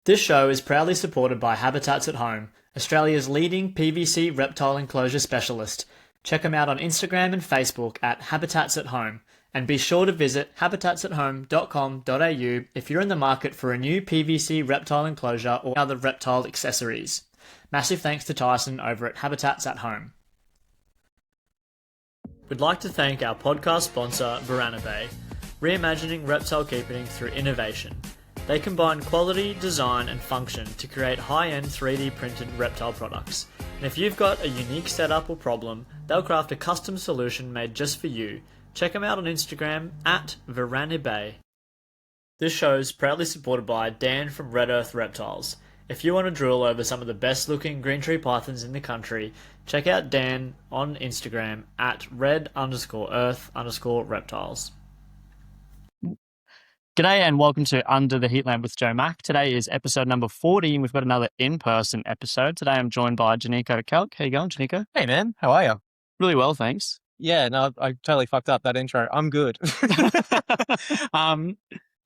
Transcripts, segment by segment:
This show is proudly supported by Habitats at Home, Australia's leading PVC reptile enclosure specialist. Check them out on Instagram and Facebook at Habitats at Home, and be sure to visit habitatsathome.com.au if you're in the market for a new PVC reptile enclosure or other reptile accessories. Massive thanks to Tyson over at Habitats at Home. We'd like to thank our podcast sponsor, Bay, reimagining reptile keeping through innovation. They combine quality, design, and function to create high-end 3D printed reptile products. And if you've got a unique setup or problem, they'll craft a custom solution made just for you. Check them out on Instagram at Bay. This show is proudly supported by Dan from Red Earth Reptiles. If you want to drool over some of the best looking green tree pythons in the country, check out Dan on Instagram at red_earth_reptiles. G'day and welcome to Under the Heatlamp with Joe Mack. Today is episode number 40 and we've got another in-person episode. Today I'm joined by Jannico Kelk. How you going, Jannico? Hey man, how are you? Really well, thanks. Yeah, no, I totally fucked up that intro. I'm good.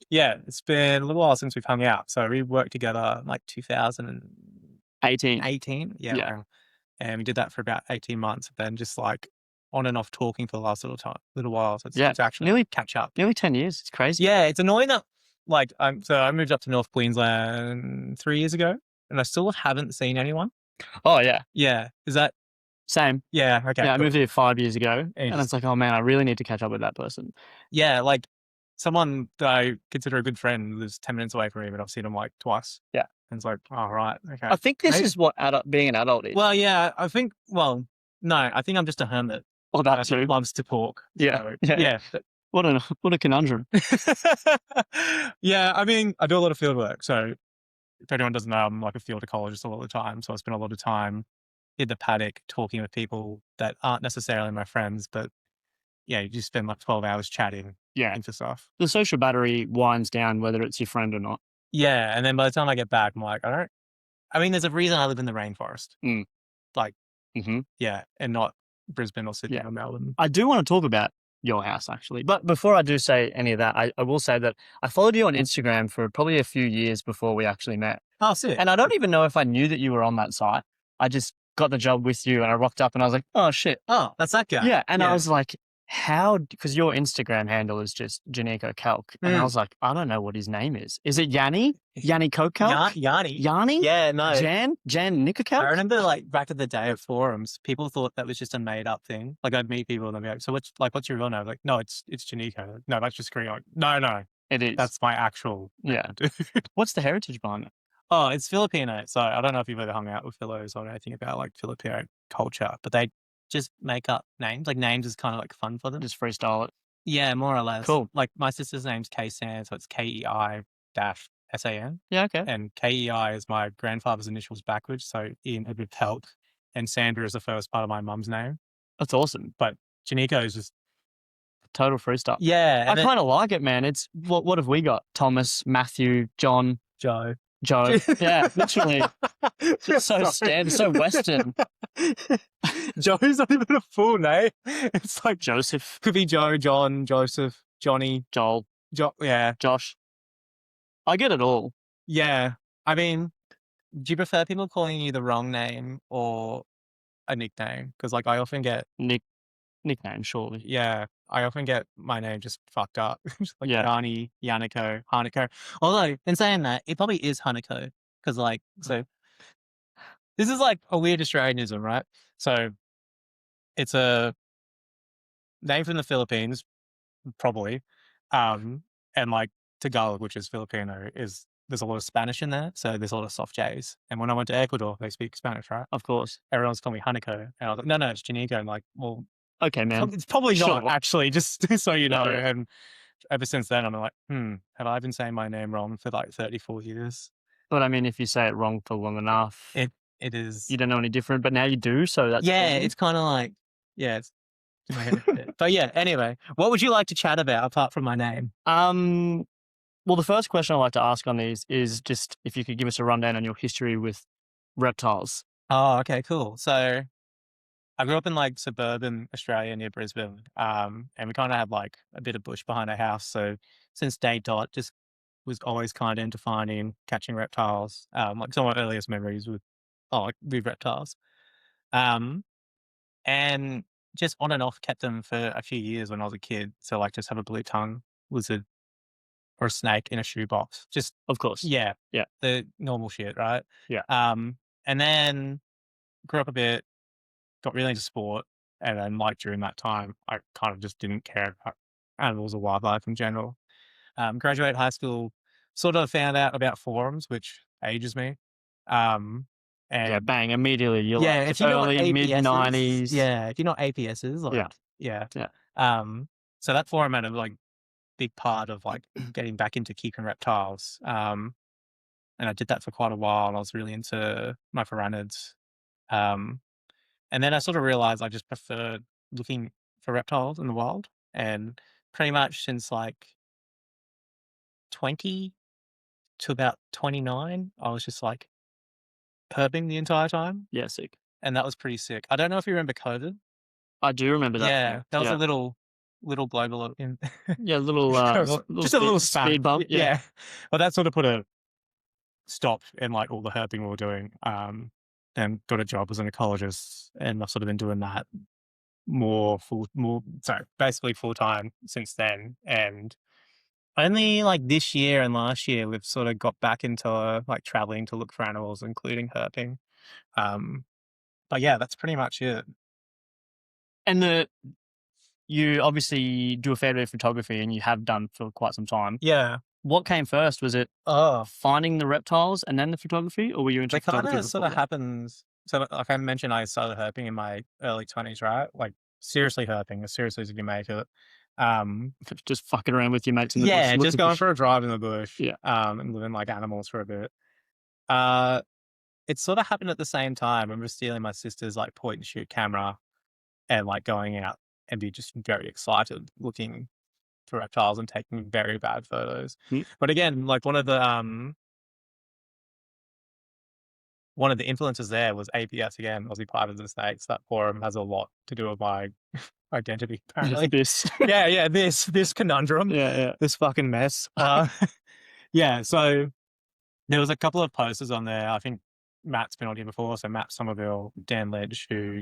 Yeah, it's been a little while since we've hung out. So we worked together like 2018. Yeah. And we did that for about 18 months. Then just like on and off talking for the last little while. So it's actually nearly catch up. Nearly 10 years. It's crazy. Yeah, it's annoying that like I moved up to North Queensland 3 years ago and I still haven't seen anyone. Oh yeah. Yeah. Is that same? Yeah, okay. Yeah, I moved here 5 years ago and it's like, oh man, I really need to catch up with that person. Yeah, like someone that I consider a good friend lives 10 minutes away from me, but I've seen him like twice. Yeah. And it's like, oh, right. Okay. I think this is what being an adult is. Well, yeah, I think I'm just a hermit. Oh, that too. Loves to talk. Yeah. So, yeah. What a conundrum. Yeah, I mean, I do a lot of field work. So if anyone doesn't know, I'm like a field ecologist a lot of the time. So I spend a lot of time in the paddock talking with people that aren't necessarily my friends, but yeah, you just spend like 12 hours chatting. Yeah. Into stuff. The social battery winds down whether it's your friend or not. Yeah. And then by the time I get back, I'm like, there's a reason I live in the rainforest. Like, yeah, and not Brisbane or Sydney or Melbourne. I do want to talk about your house actually. But before I do say any of that, I will say that I followed you on Instagram for probably a few years before we actually met. Oh, sick. And I don't even know if I knew that you were on that site. I just got the job with you and I rocked up and I was like, oh shit. Oh, that's that guy. Yeah. And I was like, because your Instagram handle is just Jannico Kelk. And I was like, I don't know what his name is. Is it Jannico Kelk? Yanni? Yeah, no. Jannico Kelk? I remember like back in the day of forums, people thought that was just a made up thing. Like I'd meet people and they'd be like, so what's your real name? Like, no, it's Jannico. No, that's just Korean. Like, no. It is. That's my actual name, dude. What's the heritage behind it? Oh, it's Filipino. So I don't know if you've ever hung out with Filos or anything about like Filipino culture, but they just make up names. Like names is kind of like fun for them. Just freestyle it. Yeah, more or less. Cool. Like my sister's name's K-San, so it's KEI-SAN. Yeah, okay. And KEI is my grandfather's initials backwards, so Ian Edward Kelk. And Sandra is the first part of my mum's name. That's awesome. But Jannico is just total freestyle. Yeah. I kind of like it, man. It's what have we got? Thomas, Matthew, John, Joe. Yeah, literally. Just so standard, so Western. Joe's not even a full name. It's like Joseph. Could be Joe, John, Joseph, Johnny, Joel. Yeah. Josh. I get it all. Yeah. I mean, do you prefer people calling you the wrong name or a nickname? Because like I often get nickname, surely. Yeah. I often get my name just fucked up. Like Yanni, Jannico, Hanako. Although, in saying that, it probably is Hanako. Because like, so this is like a weird Australianism, right? So it's a name from the Philippines, probably. And like Tagalog, which is Filipino, there's a lot of Spanish in there. So there's a lot of soft J's. And when I went to Ecuador, they speak Spanish, right? Of course. Everyone's calling me Hanako. And I was like, no, it's Jannico. I'm like, well, okay, man. It's probably not actually, just so you know. Yeah. And ever since then, I'm like, have I been saying my name wrong for like 34 years? But I mean, if you say it wrong for long enough, it is. You don't know any different, but now you do. So that's it's kind of like, it's but yeah, anyway, what would you like to chat about apart from my name? Well, the first question I'd like to ask on these is just if you could give us a rundown on your history with reptiles. Oh, okay, cool. So I grew up in like suburban Australia near Brisbane, and we kind of had like a bit of bush behind our house. So since day dot, just was always kind of into finding, catching reptiles. Like some of my earliest memories with reptiles. Um, and just on and off kept them for a few years when I was a kid. So like just have a blue tongue lizard or a snake in a shoebox. Just Of course. yeah, Yeah. the normal shit, right? Yeah. And then grew up a bit, got really into sport, and then like during that time, I kind of just didn't care about animals or wildlife in general. Graduated high school, sort of found out about forums, which ages me. Um, Yeah, and bang, immediately you're yeah, like if you know what early, mid APS is, 90s. yeah, if you know what APS is, Yeah. like, yeah. Yeah. So that forum had a like big part of like getting back into keeping reptiles. And I did that for quite a while. And I was really into my piranhids. Um, and then I sort of realized I just preferred looking for reptiles in the wild. And pretty much since like 20 to about 29, I was just like herping the entire time. Yeah, sick. And that was pretty sick. I don't know if you remember COVID. I do remember that Yeah, thing. that was a Yeah. little global in Yeah, little just a little speed span. bump. Yeah. Yeah. But that sort of put a stop in like all the herping we were doing. And got a job as an ecologist, and I've sort of been doing that basically full time since then. And only like this year and last year we've sort of got back into like traveling to look for animals, including herping. But yeah, that's pretty much it. And you obviously do a fair bit of photography, and you have done for quite some time. Yeah. What came first? Was it finding the reptiles and then the photography, or were you into It kind photography of sort before of that? happens. So, like I mentioned, I started herping in my early 20s, right? Like seriously herping, as seriously as you can make it. Just fucking around with your mates in the bush, Yeah, just looking going for for a drive in the bush. Yeah. And living like animals for a bit. Uh, it sort of happened at the same time. I remember stealing my sister's like point and shoot camera and like going out and be just very excited looking for reptiles and taking very bad photos. Hmm. But again, like one of the influences there was APS again, Aussie Pipers and Snakes. That forum has a lot to do with my identity, apparently. This. Yeah, this conundrum. Yeah. This fucking mess. Yeah, so there was a couple of posters on there. I think Matt's been on here before. So Matt Somerville, Dan Ledge, who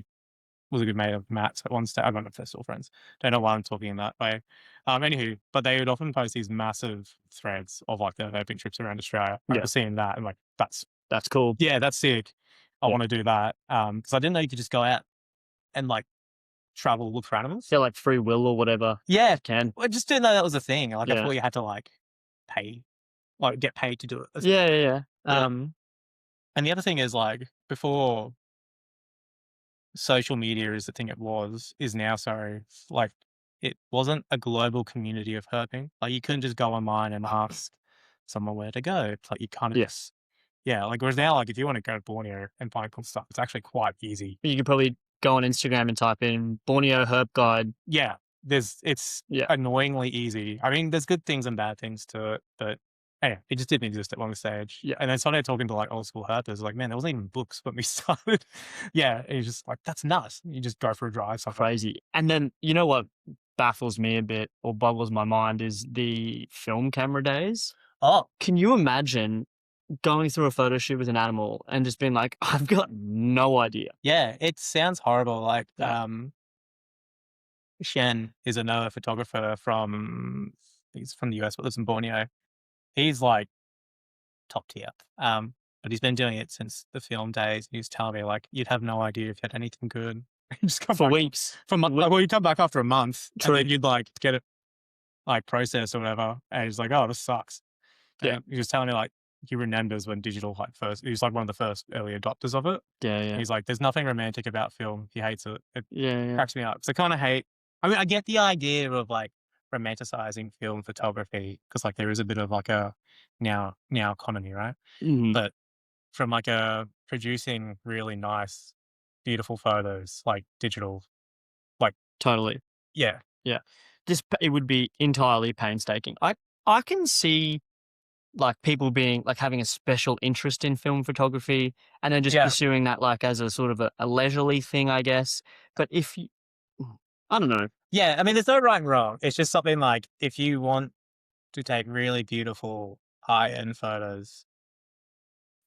was a good mate of Matt's at one stage. I don't know if they're still friends. Don't know why I'm talking in that way. Anywho, but they would often post these massive threads of like their herping trips around Australia. I Yeah. remember seeing that and like, That's cool. yeah, that's sick. I Yeah. want to do that. Because I didn't know you could just go out and like travel, look for animals. Yeah, like free will or whatever. Yeah. You can. I just didn't know that was a thing. Like I Yeah. thought you had to like pay, like get paid to do it. Yeah. And the other thing is like before social media is the thing is now, sorry, like it wasn't a global community of herping. Like you couldn't just go online and ask someone where to go. It's like you kind of Yes. yeah, like whereas now, like if you want to go to Borneo and find cool stuff, it's actually quite easy. You could probably go on Instagram and type in Borneo herp guide. Yeah, it's Yeah. annoyingly easy. I mean, there's good things and bad things to it, but anyway, it just didn't exist at one stage. Yeah. And then started talking to like old school herpers, like, man, there wasn't even books when we started. Yeah, and you're just like, that's nuts. You just go for a drive. Crazy. And then you know what baffles me a bit or boggles my mind is the film camera days. Oh, Can you imagine going through a photo shoot with an animal and just being like, I've got no idea. yeah, it sounds horrible. Like, Yeah. Shen is a NOAA photographer he's from the US, but lives in Borneo. He's like top tier. But he's been doing it since the film days. He was telling me like, you'd have no idea if you had anything good. You just come For back weeks. well, you come back after a month True. and then you'd like get it like processed or whatever. And he's like, oh, this sucks. Yeah. And he was telling me like, he remembers when digital like first, he was like one of the first early adopters of it. Yeah. He's like, there's nothing romantic about film. He hates it. It Yeah. cracks me up. So I kind of hate, I mean, I get the idea of like romanticizing film photography because like there is a bit of like a now economy, right? Mhm. But from like a producing really nice, beautiful photos, like digital, Totally. yeah. It would be entirely painstaking. I can see like people being like having a special interest in film photography and then just Yeah. pursuing that like as a sort of a leisurely thing, I guess. But if you, I don't know. Yeah, I mean, there's no right and wrong. It's just something like if you want to take really beautiful high-end photos,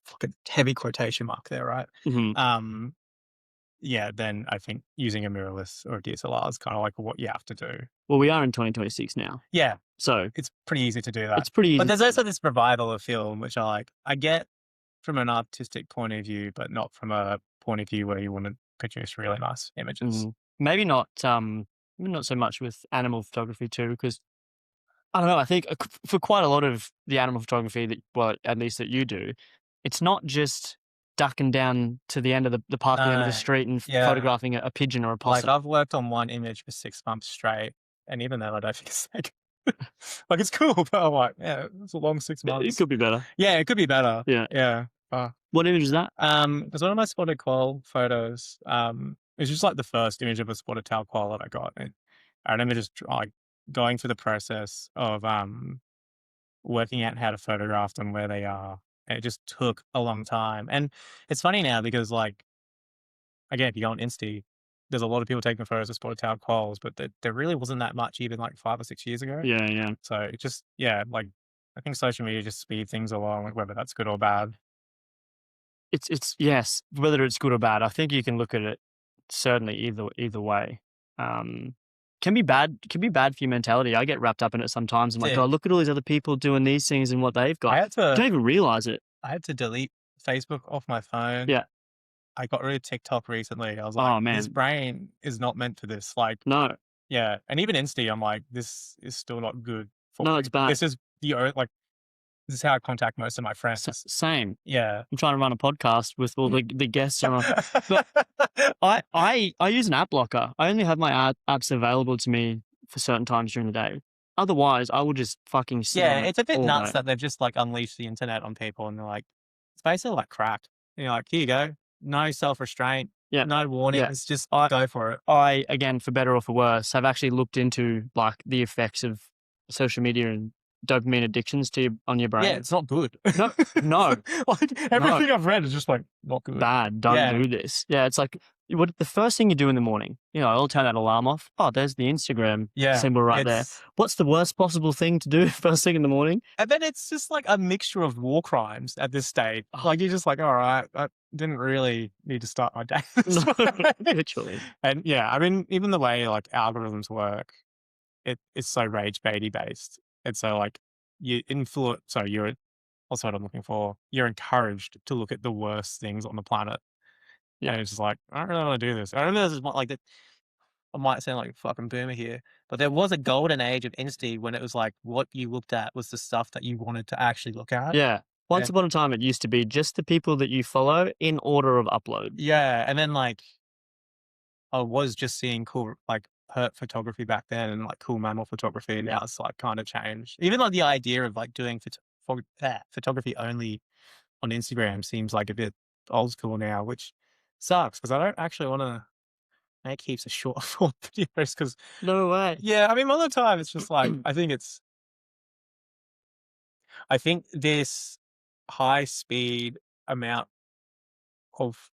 fucking heavy quotation mark there, right? Yeah, then I think using a mirrorless or a DSLR is kind of like what you have to do. Well, we are in 2026 now. Yeah. So it's pretty easy to do that. It's pretty easy. But there's also this revival of film, which I get from an artistic point of view, but not from a point of view where you want to produce really nice images. Maybe not so much with animal photography too, because I don't know. I think for quite a lot of the animal photography at least that you do, it's not just ducking down to the end of the park, the end of the street, and photographing a pigeon or a possum. Like I've worked on one image for 6 months straight, and even then I don't think it's like like it's cool, but I'm like, yeah, it's a long 6 months. It could be better. Yeah, it could be better. Yeah. What image is that? It was one of my spotted quail photos. It's just like the first image of a spotted tail quail that I got. And I remember just like going through the process of working out how to photograph them where they are. And it just took a long time. And it's funny now because like, again, if you go on Insta, there's a lot of people taking photos of spotted tail quails, but there really wasn't that much even like 5 or 6 years ago. Yeah. So it just, like I think social media just speed things along, like whether that's good or bad. It's yes, whether it's good or bad. I think you can look at it certainly either way. Can be bad for your mentality. I get wrapped up in it sometimes. I'm like, oh, look at all these other people doing these things and what they've got. You don't even realize it. I had to delete Facebook off my phone. Yeah. I got rid of TikTok recently. I was like, oh, man, this brain is not meant for this. Like, no. Yeah. And even Insta, I'm like, this is still not good for me. No, it's bad. This is this is how I contact most of my friends. Same. Yeah. I'm trying to run a podcast with all the guests on. But I use an app blocker. I only have my apps available to me for certain times during the day. Otherwise, I will just fucking sit on it. It's a bit nuts that they've just like unleashed the internet on people and they're like, it's basically like crack. And you're like, here you go. No self-restraint. Yeah. No warnings. Just go for it. I, again, for better or for worse, have actually looked into like the effects of social media and dopamine addictions on your brain. Yeah, it's not good. No. Like everything I've read is just like not good. Bad. Don't do this. Yeah, it's like the first thing you do in the morning, I'll turn that alarm off. Oh, there's the Instagram symbol right there. What's the worst possible thing to do first thing in the morning? And then it's just like a mixture of war crimes at this stage. Like you're just like, all right, I didn't really need to start my day. Literally. And I mean, even the way like algorithms work, it's so rage baity based. And so like what's what I'm looking for. You're encouraged to look at the worst things on the planet. Yeah. And it's just like, I don't really want to do this. I don't know this is like that. I might sound like a fucking boomer here, but there was a golden age of Insta when it was like what you looked at was the stuff that you wanted to actually look at. Yeah. Once upon a time, it used to be just the people that you follow in order of upload. Yeah. And then like, I was just seeing cool, like hurt photography back then and like cool mammal photography. And now it's like kind of changed. Even like the idea of like doing photography only on Instagram seems like a bit old school now, which sucks because I don't actually want to make heaps of short form videos because no way. Yeah, I mean, all the time it's just like I think this high speed amount of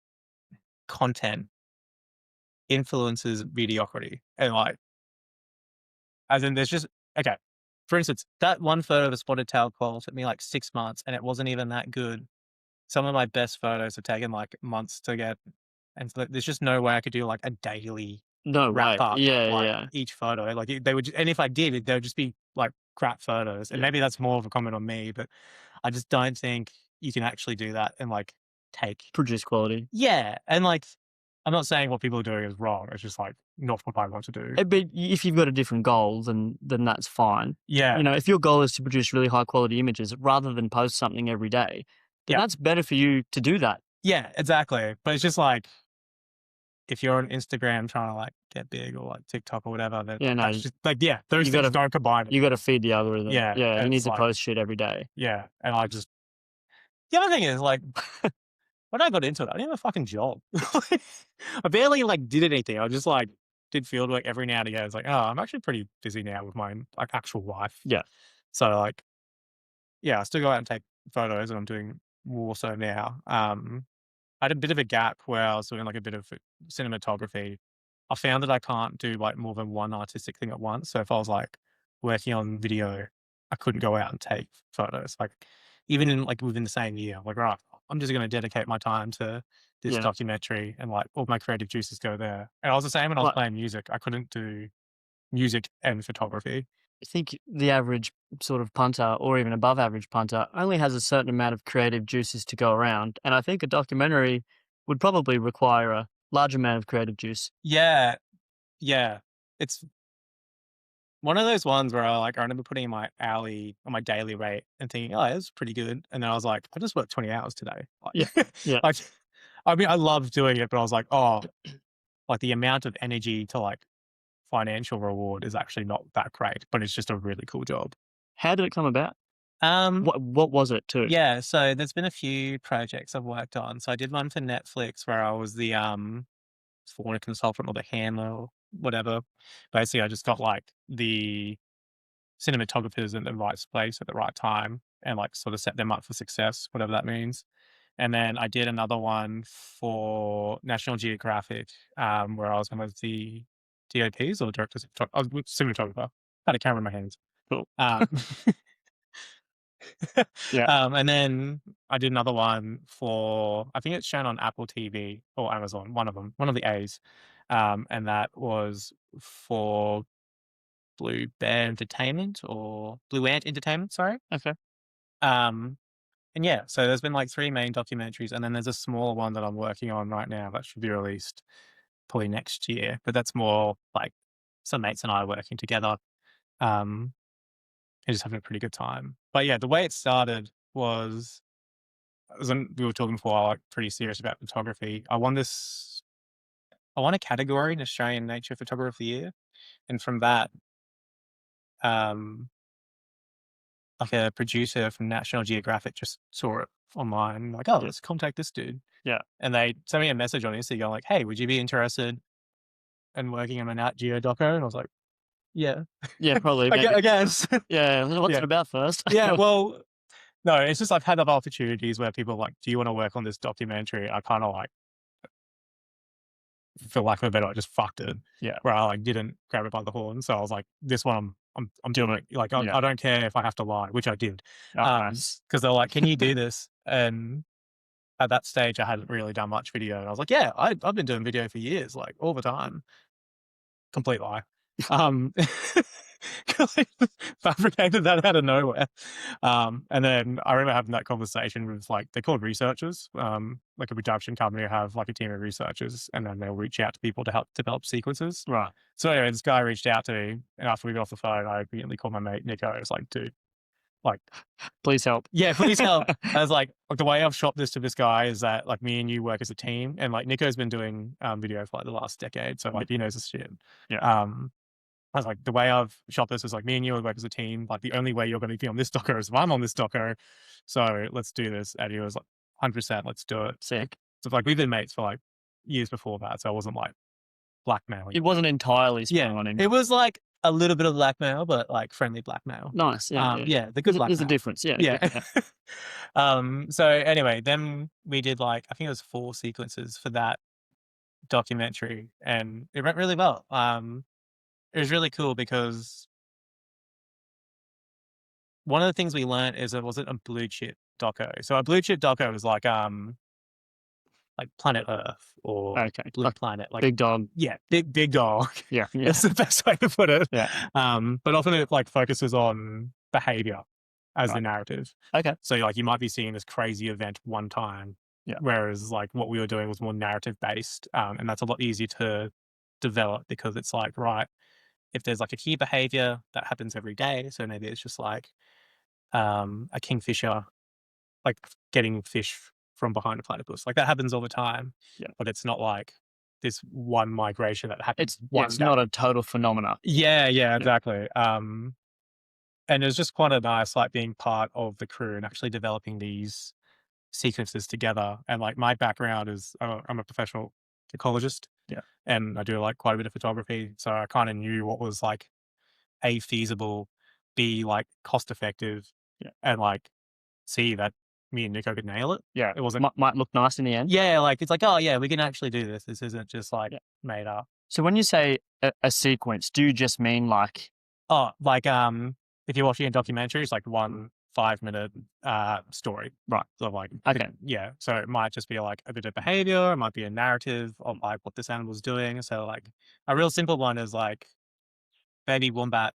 content influences mediocrity and like as in there's just okay. For instance, that one photo of a spotted tail quail took me like 6 months and it wasn't even that good. Some of my best photos have taken like months to get. And so there's just no way I could do like a daily wrap up. Each photo. Like they would, and if I did, they would just be like crap photos. And maybe that's more of a comment on me, but I just don't think you can actually do that and like produce quality. Yeah. And like, I'm not saying what people are doing is wrong. It's just like not what I want to do. But if you've got a different goal, then that's fine. Yeah. If your goal is to produce really high quality images rather than post something every day, then that's better for you to do that. Yeah, exactly. But it's just like, if you're on Instagram trying to like get big or like TikTok or whatever, then that's just like, those things don't combine. You got to feed the algorithm. Yeah. You need to post shit every day. Yeah. And the other thing is like, when I got into it, I didn't have a fucking job. I barely like did anything. I just like did field work every now and again. It's like, oh, I'm actually pretty busy now with my like actual life. Yeah. So like, I still go out and take photos and I'm doing more so now. I had a bit of a gap where I was doing like a bit of cinematography. I found that I can't do like more than one artistic thing at once. So if I was like working on video, I couldn't go out and take photos. Like even in like within the same year, like, right, I'm just going to dedicate my time to this documentary and like all my creative juices go there. And I was the same when I was playing music. I couldn't do music and photography. I think the average sort of punter or even above average punter only has a certain amount of creative juices to go around. And I think a documentary would probably require a large amount of creative juice. Yeah. Yeah. It's one of those ones where I remember putting in my hourly or my daily rate and thinking, oh, it's pretty good. And then I was like, I just worked 20 hours today. Yeah. Like, I mean, I love doing it, but I was like, oh, like the amount of energy to like financial reward is actually not that great, but it's just a really cool job. How did it come about? What was it too? Yeah, so there's been a few projects I've worked on. So I did one for Netflix where I was the foreign consultant or the handler or whatever. Basically, I just got like the cinematographers in the right place at the right time and like sort of set them up for success, whatever that means. And then I did another one for National Geographic, where I was one of the DOPs or directors. I was with cinematographer. Had a camera in my hands. Cool. And then I did another one for, I think it's shown on Apple TV or Amazon, one of them, one of the A's. And that was for Blue Ant Entertainment, sorry. Okay. And yeah, so there's been like 3 main documentaries, and then there's a smaller one that I'm working on right now that should be released probably next year. But that's more like some mates and I working together, and just having a pretty good time. But yeah, the way it started was, as we were talking before, I'm like pretty serious about photography. I won a category in Australian Nature Photographer of the Year, and from that, like a producer from National Geographic just saw it online, like, oh, let's contact this dude. Yeah. And they sent me a message on Instagram like, hey, would you be interested in working on a Nat Geo doco? And I was like, yeah. Yeah, probably. I guess. Yeah. What's it about first? Yeah, well, no, it's just I've had other opportunities where people are like, do you want to work on this documentary? I kind of like, for lack of a better, I just fucked it. Yeah. Where I like didn't grab it by the horn. So I was like, this one I'm doing it. Like I don't care if I have to lie, which I did. Nice. Because they're like, can you do this? And at that stage, I hadn't really done much video. And I was like, yeah, I've been doing video for years, like all the time. Complete lie. Fabricated that out of nowhere. And then I remember having that conversation with like, they're called researchers, like a production company will have like a team of researchers, and then they'll reach out to people to help develop sequences. Right. So anyway, this guy reached out to me, and after we got off the phone, I immediately called my mate Nico. I was like, dude, like, please help. Yeah, please help. I was like, the way I've shopped this to this guy is that like me and you work as a team, and like Nico's been doing video for like the last decade, so like he knows his shit. Yeah. I was like, the way I've shot this is like me and you work as a team. Like the only way you're going to be on this doco is if I'm on this doco. So let's do this. And he was like, 100%, let's do it. Sick. So like we've been mates for like years before that. So I wasn't like blackmailing. It wasn't entirely spying on him. It was like a little bit of blackmail, but like friendly blackmail. Nice. Yeah. Yeah, the good blackmail. There's a difference. Yeah. Yeah. So anyway, then we did like, I think it was 4 sequences for that documentary, and it went really well. It was really cool because one of the things we learned is it wasn't a blue chip doco. So a blue chip doco is like Planet Earth or Blue Planet, like Big Dog. Yeah, big dog. Yeah, That's the best way to put it. Yeah. But often it like focuses on behavior as the narrative. Okay. So like you might be seeing this crazy event one time, whereas like what we were doing was more narrative based, and that's a lot easier to develop because it's like, right, if there's like a key behavior that happens every day, so maybe it's just like a kingfisher, like getting fish from behind a platypus, like that happens all the time. Yeah, but it's not like this one migration that happens. It's not a total phenomena. Yeah, exactly. And it's just quite a nice, like being part of the crew and actually developing these sequences together. And like my background is I'm a professional ecologist. Yeah. And I do like quite a bit of photography. So I kind of knew what was like A, feasible, B, like cost effective, and like C, that me and Nico could nail it. Yeah. It wasn't might look nice in the end. Yeah, like it's like, oh yeah, we can actually do this. This isn't just like made up. So when you say a sequence, do you just mean like if you're watching a documentary, it's like 1 5-minute story. Right. So like, Okay. yeah. So it might just be like a bit of behavior. It might be a narrative of like what this animal's doing. So like a real simple one is like baby wombat,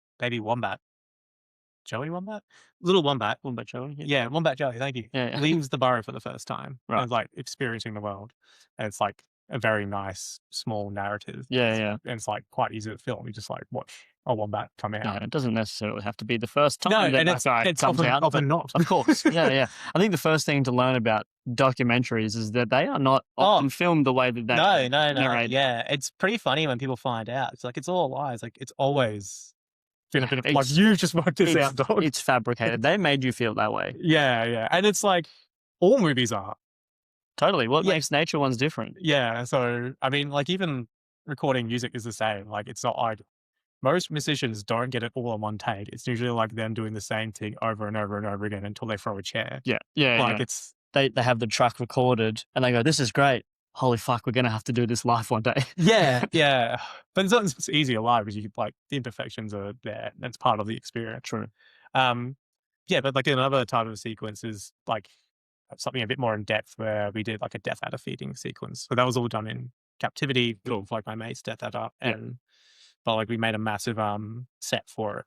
Joey wombat, little wombat. Wombat Joey. Yeah, wombat Joey. Thank you. Yeah. Leaves the burrow for the first time. Right. And it's like experiencing the world. And it's like a very nice small narrative. Yeah. And it's like quite easy to film. You just like watch a wombat come out. Yeah, it doesn't necessarily have to be the first time No, that and that guy it's comes out. often but not. Of course. Yeah. I think the first thing to learn about documentaries is that they are not often filmed the way that they No. narrate. Yeah, it's pretty funny when people find out. It's like it's all lies. Like it's always been a bit of like It's- you just worked this out, dog. It's fabricated. They made you feel that way. Yeah, and it's like all movies are. Totally. What Yeah. makes nature ones different? Yeah, so I mean, like even recording music is the same. Like it's not like most musicians don't get it all in one take. It's usually like them doing the same thing over and over and over again until they throw a chair. Yeah. Like it's They have the track recorded and they go, "This is great. Holy fuck, we're gonna have to do this live one day." yeah. But it's easier live because you like the imperfections are there. That's part of the experience. True. Yeah, but like another type of sequence is like something a bit more in depth where we did like a death adder feeding sequence. So that was all done in captivity of like my mate's death adder, and but like we made a massive set for it.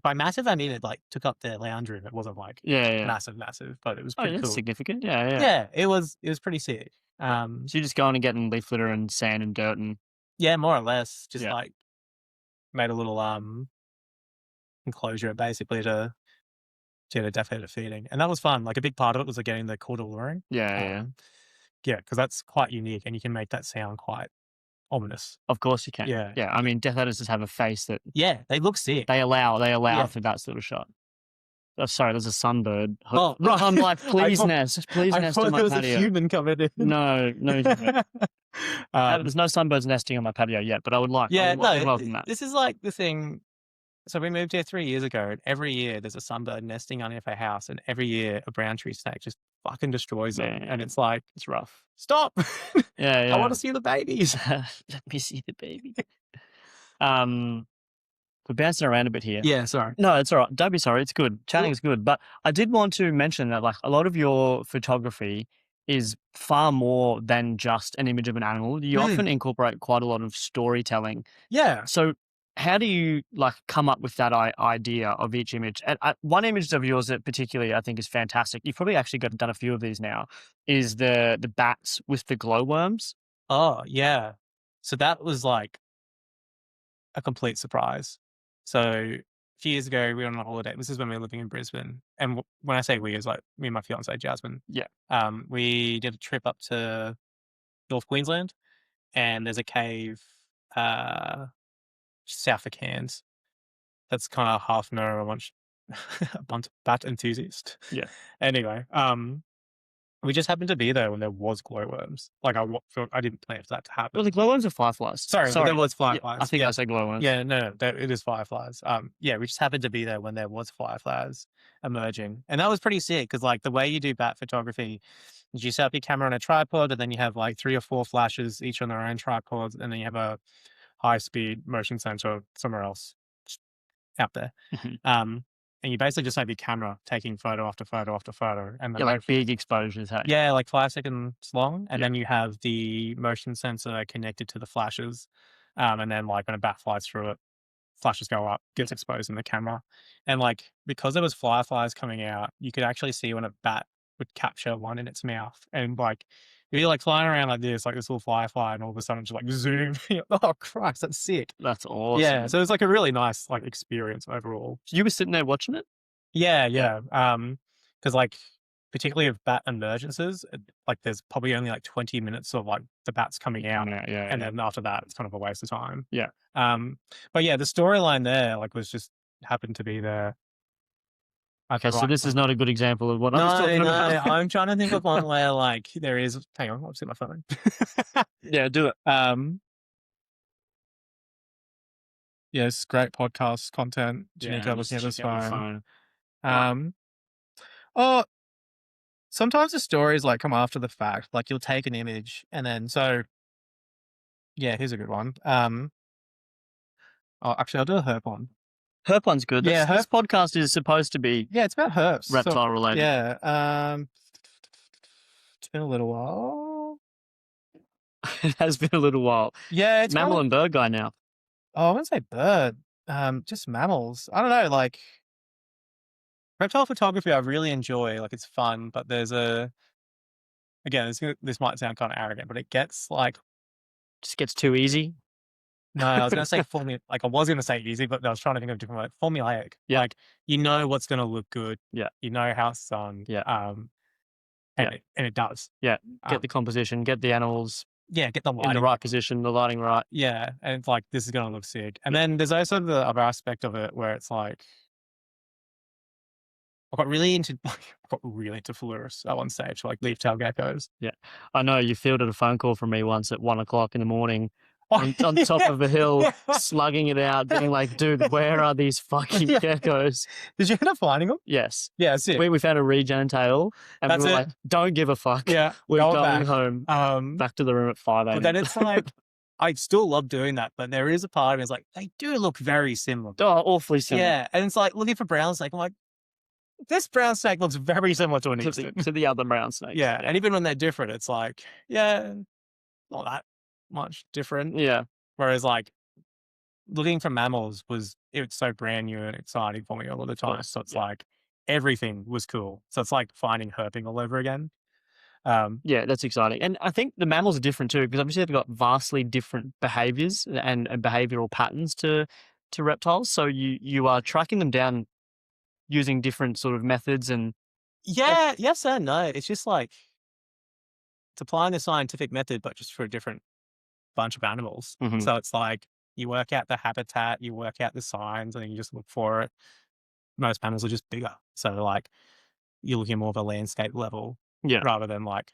By massive, I mean it like took up the lounge room. It wasn't like massive, but it was pretty cool. Significant. Yeah. Yeah, it was pretty sick. So you just go on and get in leaf litter and sand and dirt and yeah, more or less, just like made a little enclosure basically to the death adder feeding, and that was fun. Like a big part of it was like getting the call to luring. yeah. Because that's quite unique, and you can make that sound quite ominous. Of course you can. Yeah. I mean, death adders just have a face that They look sick. they allow Yeah. for that sort of shot. Oh, sorry, there's a sunbird. Oh, right. I'm like, please thought- nest I nest thought on there my was patio. a human coming in. No. There's no sunbirds nesting on my patio yet, but I would like. I would welcome that. This is like the thing. So we moved here 3 years ago, and every year there's a sunbird nesting underneath our house, and every year a brown tree snake just fucking destroys them. And it's like, It's rough. stop. Yeah. I want to see the babies. Let me see the baby. We're bouncing around a bit here. Yeah, sorry. No, it's all right. Don't be sorry. It's good. Chatting is good. But I did want to mention that like a lot of your photography is far more than just an image of an animal. You often incorporate quite a lot of storytelling. Yeah. So how do you like come up with that idea of each image? And one image of yours that particularly I think is fantastic. You've probably actually done a few of these now. Is the bats with the glowworms? Oh, yeah. So that was like a complete surprise. So a few years ago, we were on a holiday. This is when we were living in Brisbane. And when I say we, it's like me and my fiance, Jasmine. Yeah. We did a trip up to North Queensland, and there's a cave south of Cairns. That's kind of half no a bunch bat enthusiast. Yeah. Anyway, we just happened to be there when there was glowworms. Like I didn't plan for that to happen. Well, the glowworms are fireflies. Sorry, there was fireflies. Yeah, I think I said glowworms. Yeah, no, it is fireflies. We just happened to be there when there was fireflies emerging, and that was pretty sick because like the way you do bat photography is you set up your camera on a tripod, and then you have like 3 or 4 flashes each on their own tripods, and then you have a high-speed motion sensor somewhere else out there. And you basically just have your camera taking photo after photo after photo, and like big exposures. Hey? Yeah, like 5 seconds long, and then you have the motion sensor connected to the flashes, and then like when a bat flies through it, flashes go up, gets exposed in the camera, and like because there was fireflies coming out, you could actually see when a bat would capture one in its mouth, and like if you're like flying around like this little firefly, and all of a sudden just like zoom. Oh Christ, that's sick. That's awesome. Yeah, so it was like a really nice like experience overall. You were sitting there watching it? Yeah. Because like particularly with bat emergences, like there's probably only like 20 minutes of like the bats coming out, and then after that it's kind of a waste of time. Yeah. But yeah, the storyline there like was just happened to be there. Okay, so this is not a good example of what I was talking about. No, I'm trying to think of one where like there is. Hang on, I'll see my phone. Yeah, do it. Yes, great podcast content. Jannico looking at his phone. Sometimes the stories like come after the fact. Like you'll take an image and then here's a good one. Actually, I'll do a herp one. Herp one's good. Yeah, This podcast is supposed to be Yeah, it's about herps. reptile related. Yeah. It's been a little while. It has been a little while. Yeah, it's Mammal and bird guy now. I wouldn't say bird. Just mammals. I don't know, like reptile photography I really enjoy. Like it's fun, but there's again, this might sound kind of arrogant, but it gets like Just gets too easy. no, I was gonna say like I was gonna say easy, but I was trying to think of a different word. Formulaic. Yeah. Like you know what's gonna look good. Yeah. You know how it's done. Yeah. And it does. Yeah. Get the composition, get the animals get the in lighting the right position, the lighting right. Yeah, and it's like this is gonna look sick. And then there's also the other aspect of it where it's like I got really into fluoris at one stage, like leaf-tailed geckos. I know you fielded a phone call from me once at 1 o'clock in the morning on top of a hill, slugging it out, being like, dude, where are these fucking geckos? Did you end up finding them? Yes. Yeah, sick. We found a regen tail and That's we were it. like, don't give a fuck. Yeah, We're go going back. home. Back to the room at 5 a.m. But then it's like I still love doing that, but there is a part of me that's like they do look very similar. Oh, awfully similar. Yeah, and it's like looking for brown snake. I'm like, this brown snake looks very similar to an eastern. To the other brown snakes. Yeah, and even when they're different, it's like, yeah, not that much different. Yeah. Whereas like looking for mammals it's so brand new and exciting for me all of the time. So it's like everything was cool. So it's like finding herping all over again. Yeah, that's exciting. And I think the mammals are different too, because obviously they've got vastly different behaviors and behavioral patterns to reptiles. So you are tracking them down using different sort of methods and yes and no. It's just like it's applying the scientific method, but just for a different bunch of animals. Mhm. So it's like you work out the habitat, you work out the signs, and then you just look for it. Most mammals are just bigger. So like you're looking more of a landscape level rather than like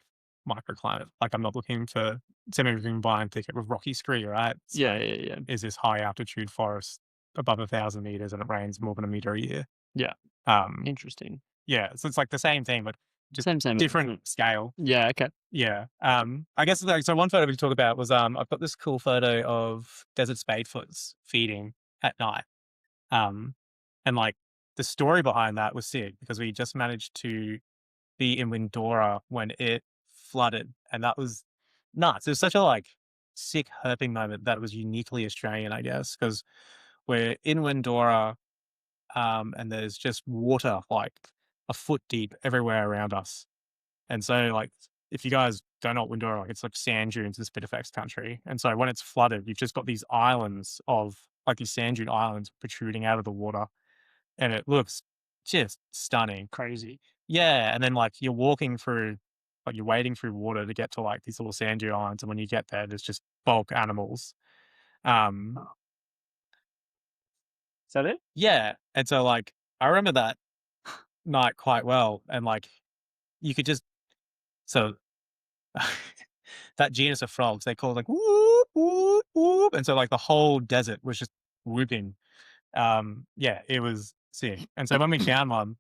microclimate. Like I'm not looking for semi-vine thicket with rocky scree, right? So yeah. is this high altitude forest above 1,000 meters and it rains more than a meter a year? Yeah. Interesting. Yeah. So it's like the same thing, but just same different scale. Yeah. Okay. Yeah. I guess like, so one photo we talk about was I've got this cool photo of desert spadefoots feeding at night. And like the story behind that was sick because we just managed to be in Windora when it flooded, and that was nuts. It was such a like sick herping moment that was uniquely Australian, I guess, because we're in Windora, and there's just water like a foot deep everywhere around us. And so like if you guys don't know what Windora, like it's like sand dunes in Spitfix country. And so when it's flooded, you've just got these islands of like these sand dune islands protruding out of the water. And it looks just stunning. Crazy. Yeah. And then like you're walking through, like you're wading through water to get to like these little sand dune islands. And when you get there, there's just bulk animals. Is that it? Yeah. And so like I remember that night quite well. And like you could just so that genus of frogs, they call like whoop, whoop, whoop. And so like the whole desert was just whooping. Yeah, it was sick. And so when we found one,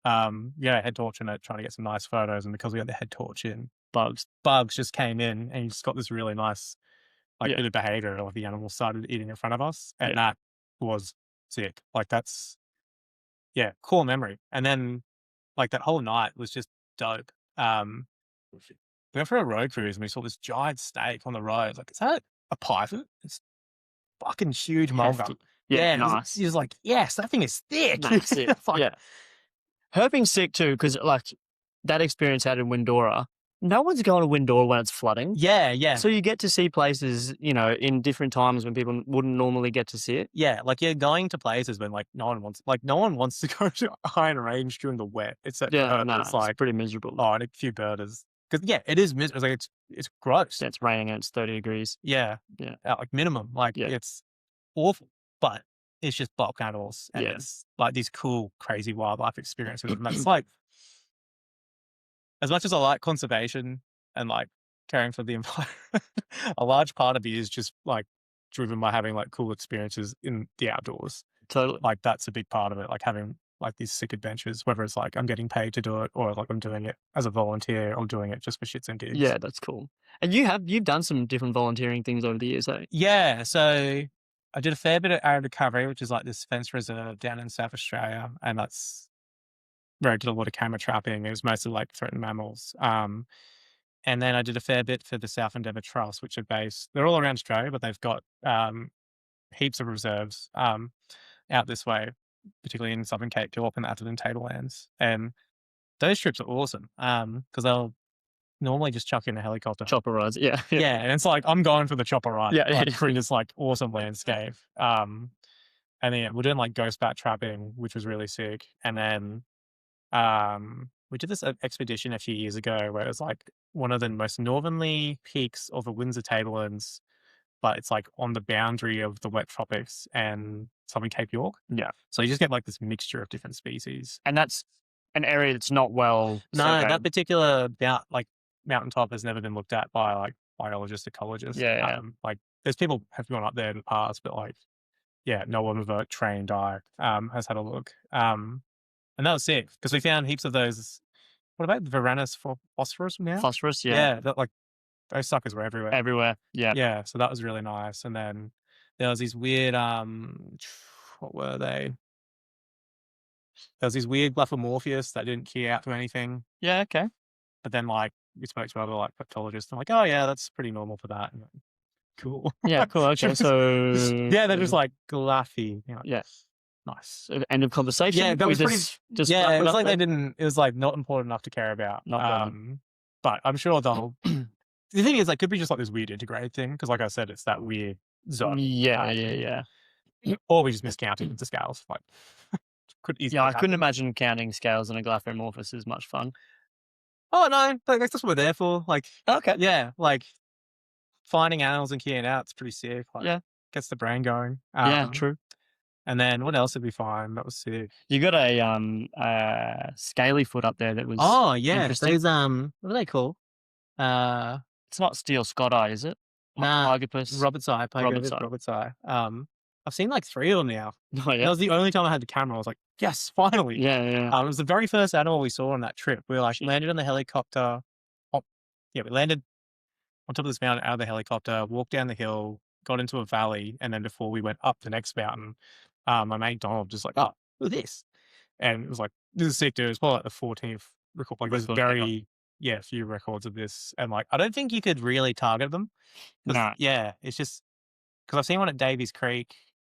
head torch in it, trying to get some nice photos. And because we had the head torch in, bugs just came in and you just got this really nice like bit of behavior. Like the animals started eating in front of us. And that was sick. Like that's cool memory. And then like that whole night was just dope. We went for a road cruise and we saw this giant snake on the road. Like, is that a python? It's fucking huge mulga. Yeah, nice. He was like, yes, that thing is thick. That's it. Like, Herping's sick too, because like that experience out in Windora, no one's going to Windora when it's flooding. Yeah. So you get to see places, in different times when people wouldn't normally get to see it. Yeah, like you're going to places when like no one wants to go to Iron Range during the wet. It's it's pretty miserable. Oh, and a few birders. Because it is miserable. Like it's gross. Yeah, it's raining and it's 30 degrees. Yeah. Like minimum. Like it's awful, but it's just bulk animals and it's like these cool, crazy wildlife experiences. And that's like, as much as I like conservation and like caring for the environment, a large part of it is just like driven by having like cool experiences in the outdoors. Totally. Like that's a big part of it. Like having like these sick adventures, whether it's like I'm getting paid to do it or like I'm doing it as a volunteer or doing it just for shits and gigs. Yeah, that's cool. And you've done some different volunteering things over the years, eh? Yeah. So I did a fair bit of arid recovery, which is like this fence reserve down in South Australia, and that's where I did a lot of camera trapping. It was mostly like threatened mammals. And then I did a fair bit for the South Endeavour Trust, which are based, they're all around Australia, but they've got heaps of reserves out this way, particularly in Southern Cape York and the Atherton Tablelands. And those trips are awesome because they'll normally just chuck in a helicopter. Chopper rides. Yeah. Yeah, and it's like, I'm going for the chopper ride. Yeah, like, yeah. through this like awesome landscape. And then we're doing like ghost bat trapping, which was really sick. And then we did this expedition a few years ago where it was like one of the most northerly peaks of the Windsor Tablelands, but it's like on the boundary of the wet tropics and Southern Cape York. Yeah. So you just get like this mixture of different species. And that's an area that's not well No, surveyed. that particular mountaintop has never been looked at by like biologists, ecologists. Yeah. Like there's people have gone up there in the past, but like, yeah, no one with a trained eye has had a look. And that was sick because we found heaps of those. What about the Varanus phosphorus now? Phosphorus, yeah. Yeah, that, like those suckers were everywhere. Everywhere. Yeah. Yeah, so that was really nice. And then there was these weird what were they? There was these weird Glyphomorpheus that didn't key out to anything. Yeah, okay. But then like we spoke to other like proctologists and like, oh yeah, that's pretty normal for that. And, like, cool. Yeah, cool. Okay. So yeah, they're just like glyphy. You know, yeah. Nice. So end of conversation. Yeah, that was pretty. Just Yeah, it was up like there. they didn't. It was like not important enough to care about. Not relevant. But I'm sure they'll. The thing is, like, could be just like this weird integrated thing because, like I said, it's that weird zone. Yeah. Or we just miscounted the scales. Like, could easily. Yeah, I happen. couldn't imagine counting scales in a Glyphomorphus is much fun. Oh no, like, that's what we're there for. Like, Okay. yeah, like finding animals and keying out. It's pretty sick. Like, Yeah. Gets the brain going. Yeah, true. And then what else did we find? That was sick. You got a scaly foot up there that was interesting. Those what are they called? It's not steel Scotti, is it? Nah, Pygopus. Robert's eye. Robert's eye. I've seen like 3 of them now. Oh, yeah. That was the only time I had the camera. I was like, yes, finally. Yeah. It was the very first animal we saw on that trip. We like landed on the helicopter. We landed on top of this mountain out of the helicopter, walked down the hill, got into a valley, and then before we went up the next mountain, my mate Donald just like, oh, look at this. And it was like, this is sick, dude. It was probably like the 14th record. Like there's few records of this. And like, I don't think you could really target them. No. Yeah, it's just, because I've seen one at Davies Creek.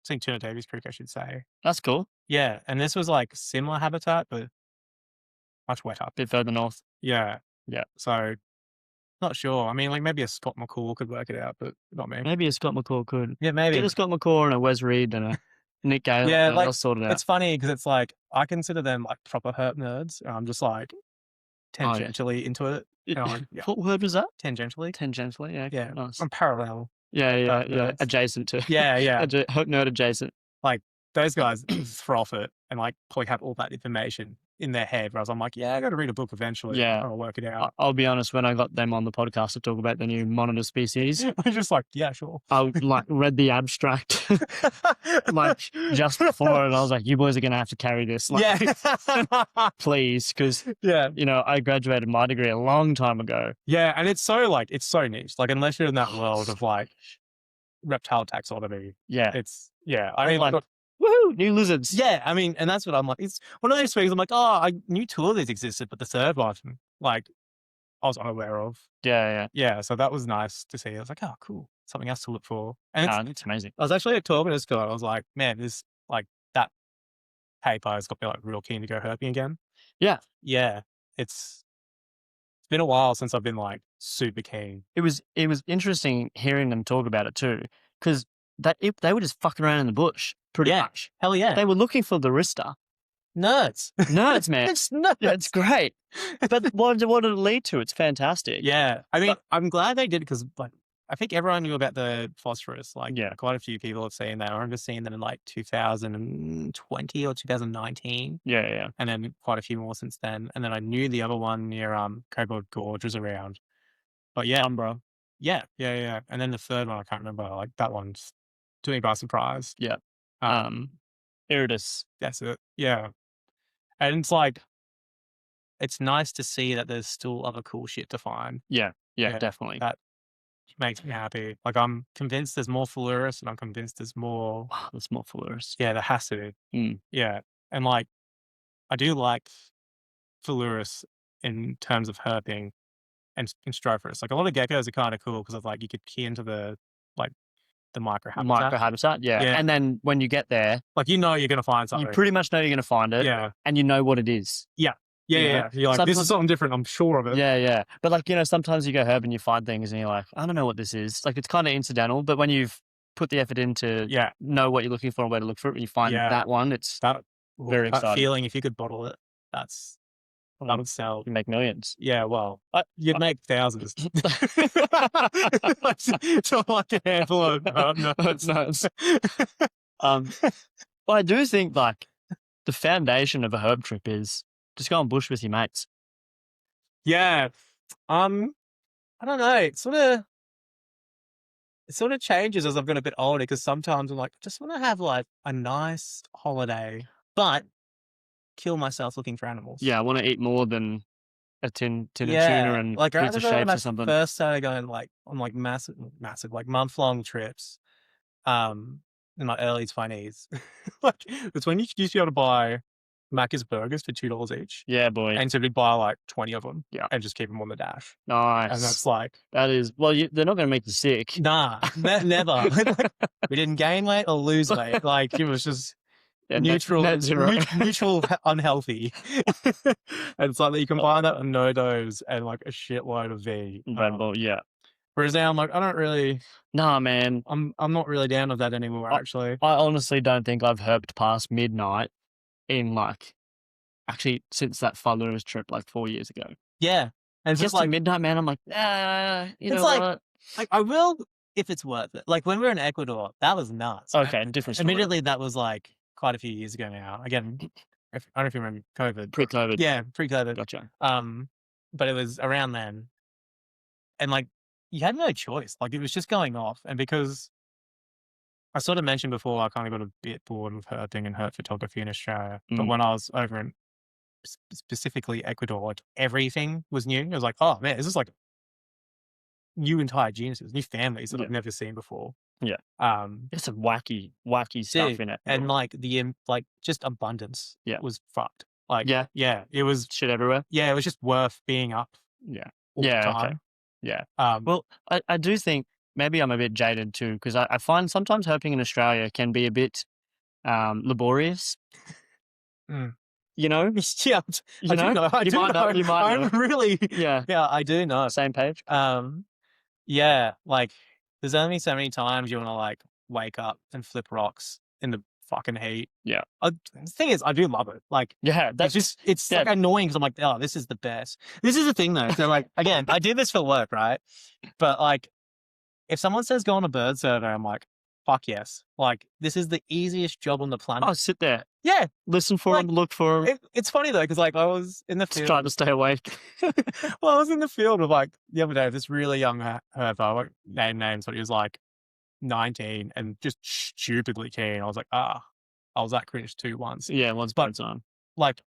I've seen 2 at Davies Creek, I should say. That's cool. Yeah, and this was like similar habitat, but much wetter. Bit further north. Yeah. Yeah. So, not sure. I mean, like maybe a Scott McCall could work it out, but not me. Maybe a Scott McCall could. Yeah, maybe. Get a Scott McCall and a Wes Reed and a Nick Gale. Yeah, like, they'll sort it out. It's funny because it's like, I consider them like proper herp nerds. And I'm just like tangentially into it. Like, yeah. What word was that? Tangentially. Tangentially, yeah. Yeah. Nice. I'm parallel. Yeah. Adjacent to. Yeah. Herp nerd adjacent. Like those guys froth it and like probably have all that information in their head, whereas I'm like, yeah, I got to read a book eventually. Yeah. I'll work it out. I'll be honest, when I got them on the podcast to talk about the new monitor species, I'm just like, yeah, sure. I like read the abstract like just before, and I was like, you boys are going to have to carry this. Like, yeah. please, because, Yeah. you know, I graduated my degree a long time ago. Yeah. And it's so niche. Like, unless you're in that world of like reptile taxonomy, Yeah. I mean, like, woohoo, new lizards. yeah, I mean, and that's what I'm like. It's one of those things I'm like, oh, I knew 2 of these existed, but the third one, like, I was unaware of. Yeah. Yeah, so that was nice to see. I was like, oh, cool. Something else to look for. And It's amazing. I was actually talking to Scott. I was like, man, this, like, that paper has got me, like, real keen to go herping again. Yeah. Yeah, it's been a while since I've been, like, super keen. It was interesting hearing them talk about it too, because they were just fucking around in the bush pretty much. Hell yeah. They were looking for the Rista. Nerds. Nerds, man. It's nerds. Yeah, it's great. But what did it lead to? It's fantastic. Yeah. I mean, I'm glad they did because, like, I think everyone knew about the phosphorus. Like, quite a few people have seen that. I remember seeing them in like 2020 or 2019. Yeah. And then quite a few more since then. And then I knew the other one near Cobalt Gorge was around. But yeah. Umbro. Yeah. And then the third one, I can't remember. Like, that one's took me by surprise. Yeah. Iridus. That's it. Yeah. And it's like, it's nice to see that there's still other cool shit to find. Yeah, definitely. That makes me happy. Like, I'm convinced there's more Phalaris, and I'm convinced there's more. Wow, there's more Phalaris. Yeah, there has to be. Mm. Yeah, and like, I do like Phalaris in terms of herping and Stropharis. Like, a lot of geckos are kind of cool because of like you could key into the microhabitat. Microhabitat, yeah. Yeah. And then when you get there, Like, you're gonna find you something. pretty much know you're going to find it, Yeah, and you know what it is. yeah. You know? You're like, this Sometimes- is something different. I'm sure of it. Yeah. But like, sometimes you go herb and you find things and you're like, I don't know what this is. Like, it's kind of incidental, but when you've put the effort in to Yeah, know what you're looking for and where to look for it, and you find Yeah. that one, it's that very that exciting. feeling. If you could bottle it, that would sell. You make millions. Yeah, well, you'd make thousands. It's not like a handful of. No. That's nuts. Well, I do think like the foundation of a herb trip is just go on bush with your mates. Yeah, I don't know. It sort of changes as I've got a bit older because sometimes I'm like, just want to have like a nice holiday, but kill myself looking for animals. Yeah, I want to eat more than a tin of tuna and like I pizza remember when shapes I or something. first started going like on like massive like month-long trips, in my early 20s. Like, it's when you used to be able to buy Macca's burgers for $2 each, Yeah, boy. and so we'd buy like 20 of them, Yeah. and just keep them on the dash, Nice. and that's like, That is, well, they're not going to make you sick. nah, never. Like, we didn't gain weight or lose weight. Like, it was just neutral, net zero. neutral unhealthy. And it's like that you combine that with no dose and like a shitload of V. Red Bull, yeah. Whereas now I'm like, I don't really, Nah, man. I'm not really down with that anymore. Actually, I honestly don't think I've herped past midnight in like, actually since that Phalaris trip like 4 years ago. yeah. And it's Just just like, midnight, man. I'm like, you It's know like- what? like I will if it's worth it. Like when we were in Ecuador, that was nuts. Okay, different story. Admittedly, that was like quite a few years ago now. Again, I don't know if you remember COVID. Pre-COVID. Yeah, pre-COVID. Gotcha. But it was around then, and like you had no choice. Like it was just going off, and because I sort of mentioned before, I kind of got a bit bored with herping and herp photography in Australia. But Mm. when I was over in specifically Ecuador, like everything was new. It was like, oh man, this is like new entire genuses, new families that Yeah. I've never seen before. Yeah. There's some wacky stuff Dude, in it. and like like just abundance Yeah. was fucked. Like Yeah. it was Shit everywhere. it was just worth being up Yeah. all Yeah, the okay. time. Yeah. Um, Well, I do think maybe I'm a bit jaded too, because I find sometimes herping in Australia can be a bit laborious. Mm. You know? yeah, You know? I You do might know. You might I'm know. really Yeah. I do know. Same page. Yeah, like there's only so many times you want to like wake up and flip rocks in the fucking heat. Yeah. The thing is, I do love it. Like Yeah. it's like annoying because I'm like, oh, this is the best. This is the thing though. So like, again, I did this for work, right? But like, if someone says go on a bird survey, I'm like, fuck yes. Like, this is the easiest job on the planet. Oh, sit there. Yeah. Listen for Like, them, look for them. It's funny though, because like I was in the Just field. trying to stay awake. Well, I was in the field with like the other day, this really young herper, I won't name names, but he was like 19 and just stupidly keen. I was like, I was that cringe too once. Yeah, once upon a time. Like,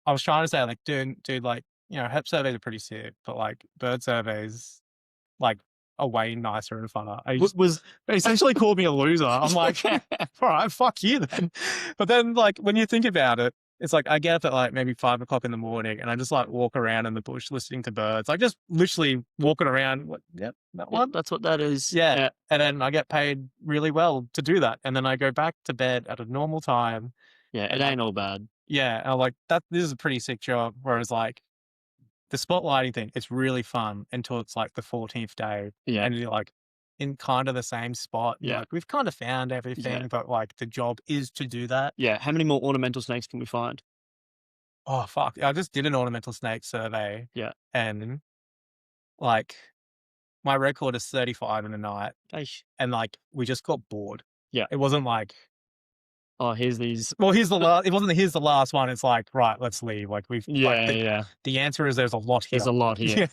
I was trying to say, like, dude, like, herp surveys are pretty sick, but like bird surveys, like, are way nicer and funner. He essentially called me a loser. I'm like, all right, fuck you then. But then, like, when you think about it, it's like I get up at like maybe 5 o'clock in the morning and I just like walk around in the bush listening to birds, like just literally walking around. Yep, that one. That's what that is. Yeah. And then I get paid really well to do that. And then I go back to bed at a normal time. Yeah, it ain't all bad. Yeah. And I'm like, this is a pretty sick job. Whereas like the spotlighting thing, it's really fun until it's like the 14th day. Yeah. And you're like in kind of the same spot. Yeah. Like we've kind of found everything, but like the job is to do that. Yeah. How many more ornamental snakes can we find? Oh, fuck. I just did an ornamental snake survey. Yeah. And like my record is 35 in a night. Eish. And like we just got bored. Yeah. It wasn't like, Oh, here's these. well, here's the last, it wasn't here's the last one. It's like, right, let's leave. Like we've, Yeah, like, the answer is there's a lot here. There's a lot here. Yeah.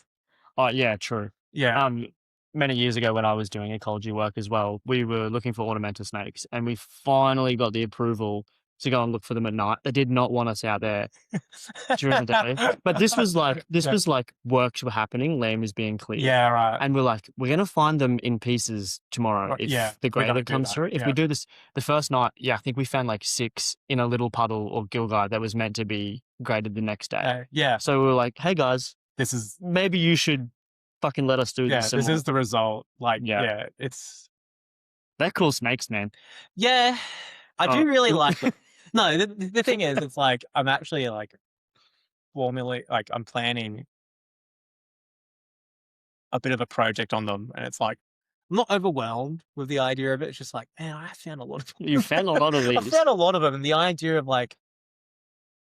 Oh, yeah, true. Yeah. Many years ago when I was doing ecology work as well, we were looking for ornamental snakes and we finally got the approval to go and look for them at night. They did not want us out there during the day. But this was like works were happening. Land was being cleared. Yeah, right. And we're like, we're going to find them in pieces tomorrow if the grader comes through. If we do this the first night, I think we found like 6 in a little puddle or gilgai that was meant to be graded the next day. So we were like, hey guys, maybe you should fucking let us do this. This is the result. Like, it's... They're cool snakes, man. Yeah. I do really like them. No, the thing is, it's like, I'm actually like I'm planning a bit of a project on them, and it's like, I'm not overwhelmed with the idea of it. It's just like, man, I found a lot of them. You found a lot of these. I found a lot of them, and the idea of like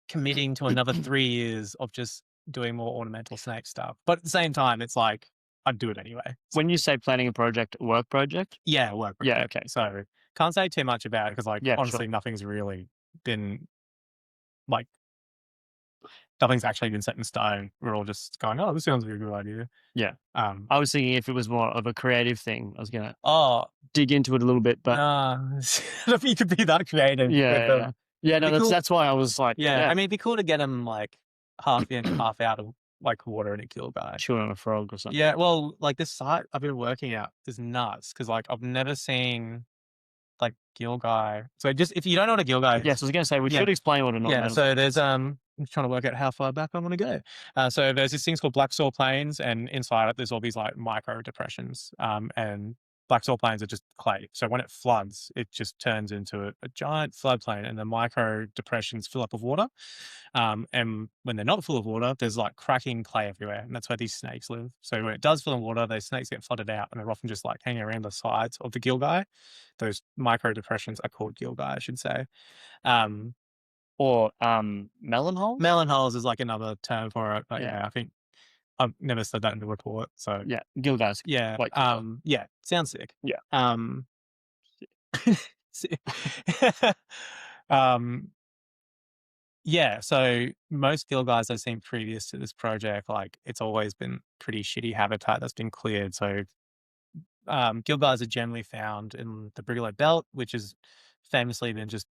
committing to another 3 years of just doing more ornamental snake stuff. But at the same time, it's like, I'd do it anyway. When you say planning a project, work project? Yeah, work project. Yeah, okay. So can't say too much about it because, like, honestly, nothing's really been like, nothing's actually been set in stone. We're all just going, oh, this sounds like a good idea. Yeah. I was thinking if it was more of a creative thing, I was gonna dig into it a little bit, but I don't think you could be that creative. Yeah. No, that's why I was like, I mean, it'd be cool to get them like half in, half out of like water in a gilgai. Chewing on a frog or something. Yeah, well, like this site I've been working out is nuts because like I've never seen like gilgai. So just if you don't know what a gilgai is. Yes, I was going to say we should explain what a Yeah, so there's I'm trying to work out how far back I want to go. So there's these things called black soil plains, and inside it there's all these like micro depressions. And black soil plains are just clay. So when it floods, it just turns into a giant floodplain, and the micro depressions fill up with water. And when they're not full of water, there's like cracking clay everywhere, and that's where these snakes live. So when it does fill in water, those snakes get flooded out, and they're often just like hanging around the sides of the gilgai. Those micro depressions are called gilgai, I should say. Or melon holes? Melon holes is like another term for it, but I think I've never said that in the report. So gilgais. Yeah. Like, sounds sick. Yeah. So most gilgais I've seen previous to this project, like it's always been pretty shitty habitat that's been cleared. So gilgais are generally found in the Brigalow Belt, which has famously been just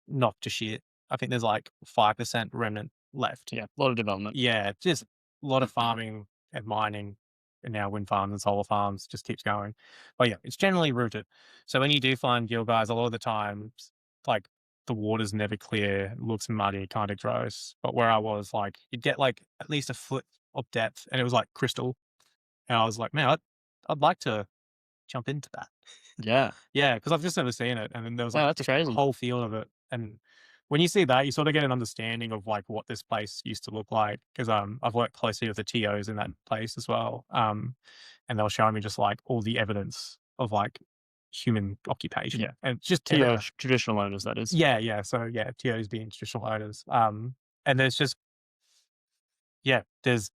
knocked to shit. I think there's like 5% remnant left. Yeah, a lot of development. Yeah, just a lot of farming and mining, and now wind farms and solar farms just keeps going. But yeah, it's generally rooted. So when you do find gilgais, a lot of the times, like the water's never clear, it looks muddy, kind of gross. But where I was, like, you'd get like at least a foot of depth, and it was like crystal. And I was like, man, I'd like to jump into that. Yeah, because I've just never seen it, and then there was like that's crazy. a whole field of it, and when you see that, you sort of get an understanding of like what this place used to look like. Because I've worked closely with the TOs in that place as well, and they were showing me just like all the evidence of like human occupation, and just TOs, traditional owners, that is. Yeah. So TOs being traditional owners, and there's just there's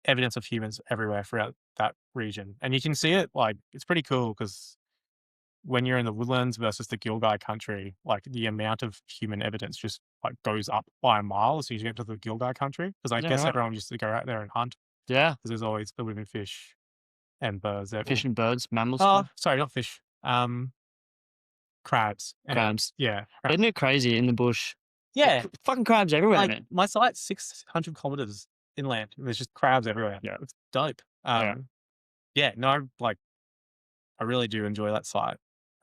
evidence of humans everywhere throughout that region, and you can see it. Like, it's pretty cool because when you're in the woodlands versus the gilgai country, like the amount of human evidence just like goes up by a mile as soon as you get to the gilgai country. Because I guess everyone used to go out there and hunt. Yeah, because there's always the living fish and birds. Fish and birds, mammals. Oh, sorry, not fish. Crabs. Crabs. Yeah. Isn't it crazy in the bush? Yeah, fucking crabs everywhere, like, man. my site's 600 kilometers inland. There's just crabs everywhere. Yeah, it's dope. Like, I really do enjoy that site.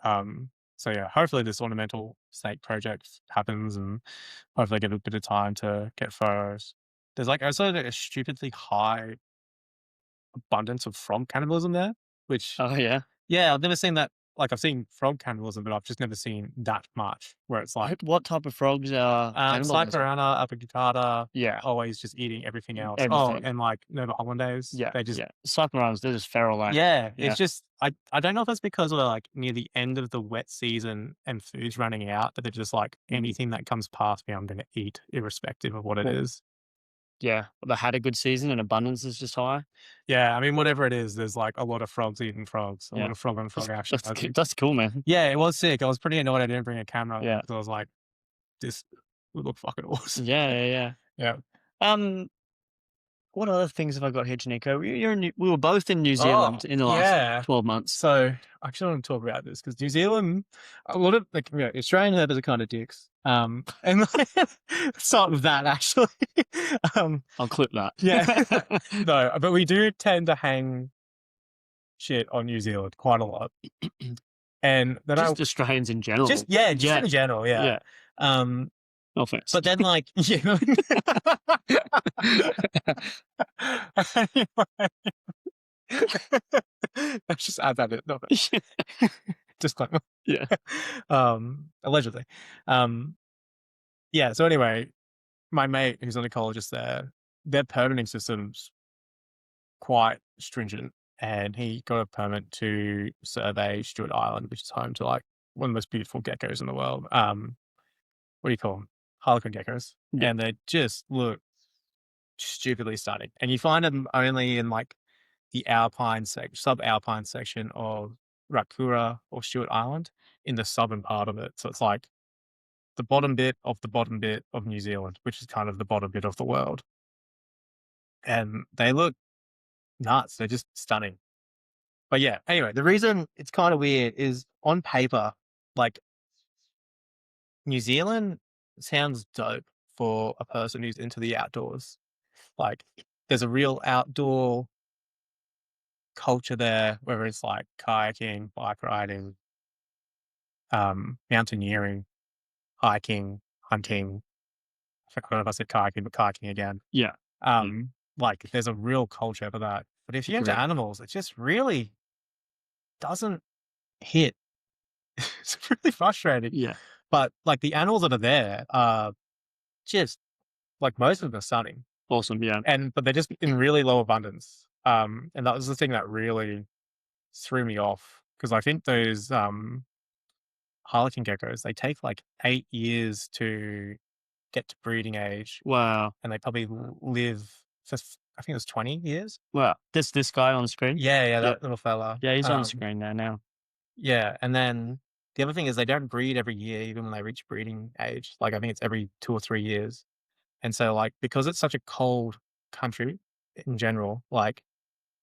So yeah, hopefully this ornamental snake project happens, and hopefully I get a bit of time to get photos. There's like also a stupidly high abundance of frog cannibalism there, which I've never seen that. Like, I've seen frog cannibalism, but I've just never seen that much where it's like, what type of frogs are Cyclorana, Apicutata, yeah, always just eating everything else. Everything. And like Nova Hollandaise, they just Cycloranas, they're just feral. Like, it's just I don't know if it's because we're like near the end of the wet season and food's running out, but they're just like, anything that comes past me I'm going to eat irrespective of what it is. Yeah, they had a good season and abundance is just high. Yeah, I mean, whatever it is, there's like a lot of frogs eating frogs, a lot of frog on frog action. That's cool, man. Yeah, it was sick. I was pretty annoyed I didn't bring a camera. Yeah, because I was like, this would look fucking awesome. Yeah. What other things have I got here, Jannico? We were both in New Zealand in the last 12 months. So I actually want to talk about this because New Zealand, a lot of like Australian herpers are kind of dicks. And start with that actually. I'll clip that. Yeah. No, but we do tend to hang shit on New Zealand quite a lot. And then Just Australians in general. just in general, yeah. No offense. But then like yeah. Let's just add that in. No, disclaimer. Yeah. Allegedly. Yeah, so anyway, my mate who's an ecologist there, their permitting system's quite stringent, and he got a permit to survey Stewart Island, which is home to like one of the most beautiful geckos in the world. What do you call them? Harlequin geckos. Yeah. And they just look stupidly stunning. And you find them only in like the alpine subalpine section of Rakura or Stewart Island in the southern part of it. So it's like the bottom bit of New Zealand, which is kind of the bottom bit of the world. And they look nuts. They're just stunning. But yeah, anyway, the reason it's kind of weird is on paper, like New Zealand sounds dope for a person who's into the outdoors. Like there's a real outdoor culture there, whether it's like kayaking, bike riding, mountaineering, hiking, hunting. I forgot if I said kayaking, but kayaking again. Yeah. Like there's a real culture for that. But if you're into animals, it just really doesn't hit. It's really frustrating. Yeah. But like the animals that are there are just like most of them are stunning. Awesome. Yeah. But they're just in really low abundance. And that was the thing that really threw me off, because I think those harlequin geckos, they take like 8 years to get to breeding age. Wow. And they probably live for, I think it was 20 years. Wow. This guy on the screen? Yeah, that little fella. Yeah, he's on the screen there now. Yeah, and then the other thing is they don't breed every year, even when they reach breeding age. Like I think it's every 2 or 3 years. And so like, because it's such a cold country in general, like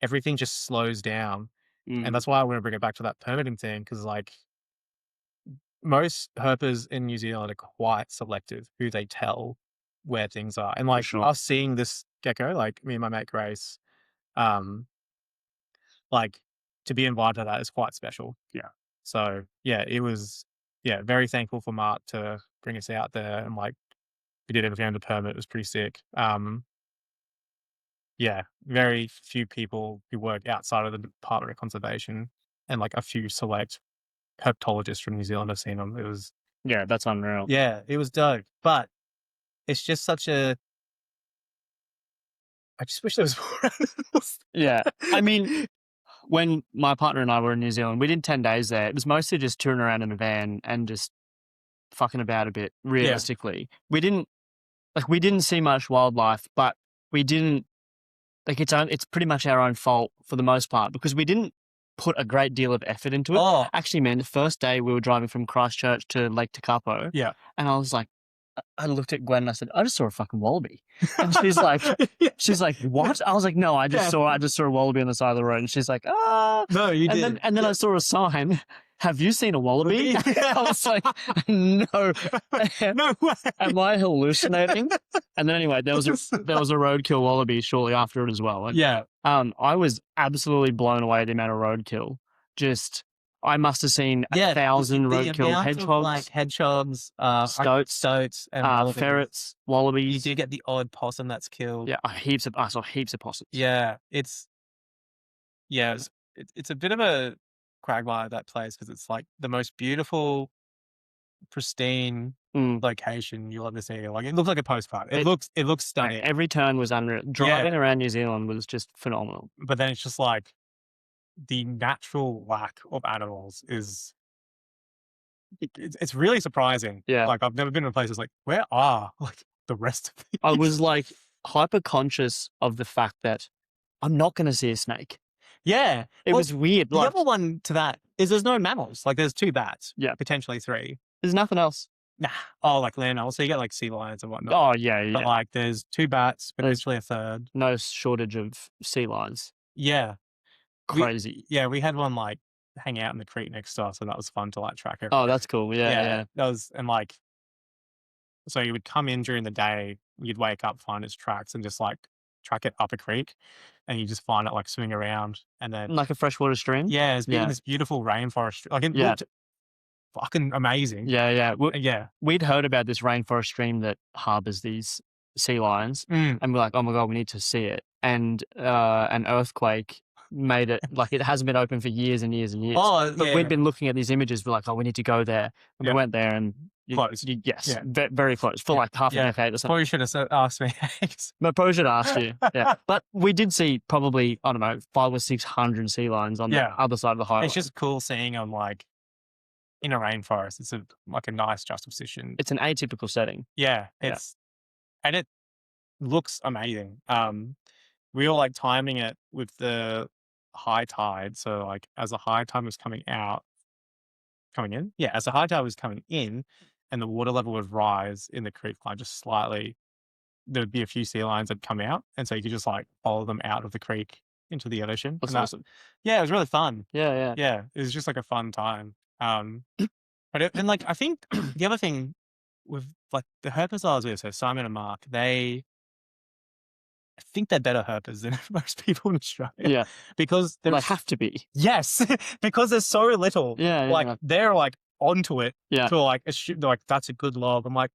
everything just slows down. And that's why I want to bring it back to that permitting thing, because like most herpers in New Zealand are quite selective who they tell where things are. And like us seeing this gecko, like me and my mate Grace, like to be invited to that is quite special. Yeah. So yeah, it was very thankful for Mark to bring us out there, and like we did everything under permit. It was pretty sick. Yeah, very few people who work outside of the Department of Conservation, and like a few select herpetologists from New Zealand have seen them. It was that's unreal. Yeah, it was dope. But it's just such a. I just wish there was more animals. Yeah, I mean, when my partner and I were in New Zealand, we did 10 days there. It was mostly just touring around in a van and just fucking about a bit. Realistically, we didn't see much wildlife, but we didn't like it's pretty much our own fault for the most part, because we didn't put a great deal of effort into it. Oh. Actually, man, the first day we were driving from Christchurch to Lake Tekapo, and I was like, I looked at Gwen and I said, I just saw a fucking wallaby. And she's like, what? I was like, no, I just saw a wallaby on the side of the road. And she's like, No, you didn't. And then I saw a sign. Have you seen a wallaby? I was like, no. No way. Am I hallucinating? And then anyway, there was a roadkill wallaby shortly after it as well. And, I was absolutely blown away at the amount of roadkill. Just, I must have seen 1,000 roadkill hedgehogs. Like hedgehogs, stoats, and ferrets, wallabies. You do get the odd possum that's killed. Yeah, I saw heaps of possums. Yeah, it's a bit of a quagmire, that place, because it's like the most beautiful, pristine location you'll ever see. Like it looks like a postcard. It looks stunning. Every turn was unreal. Driving around New Zealand was just phenomenal. But then it's just like the natural lack of animals is. It's really surprising. Yeah, like I've never been in places like, where are like the rest of these? I was like hyper conscious of the fact that I'm not going to see a snake. Yeah, it was weird. The other one to that is there's no mammals. Like there's 2 bats. Yeah, potentially 3. There's nothing else. Nah. Oh, like land animals. So you get like sea lions and whatnot. Oh yeah. But like there's 2 bats, potentially a third. No shortage of sea lions. Yeah. Crazy. We had one like hang out in the creek next to us, so that was fun to like track it. Oh, that's cool. Yeah. That was, and like So you would come in during the day, you'd wake up, find its tracks, and just like track it up a creek, and you just find it like swimming around, and then Like a freshwater stream? yeah, it's in this beautiful rainforest. Like it looked fucking amazing. Yeah. Yeah. We'd heard about this rainforest stream that harbors these sea lions, and we're like, oh my God, we need to see it. And an earthquake made it, like it hasn't been open for years and years and years. Oh, But yeah. we'd been looking at these images, we're like, oh, we need to go there. And we went there and Close. yes, very close, for like half a decade or something. Probably should have asked me. No, probably should ask you. Yeah. But we did see probably, I don't know, 500 or 600 sea lions on the other side of the highway. It's just cool seeing them like in a rainforest. It's like a nice juxtaposition. It's an atypical setting. Yeah. And it looks amazing. We were like timing it with the high tide. So like as the high tide was coming in. Yeah. As the high tide was coming in and the water level would rise in the creek, like just slightly, there would be a few sea lions that come out. And so you could just like follow them out of the creek into the ocean. That's awesome. Yeah. It was really fun. Yeah. Yeah. It was just like a fun time. And like, I think the other thing with like the herpers I was with, so Simon and Mark, I think they're better herpers than most people in Australia. Yeah. Because they have to be. Yes. Because there's so little. Yeah. Like they're like onto it. Yeah. To like, that's a good log. I'm like,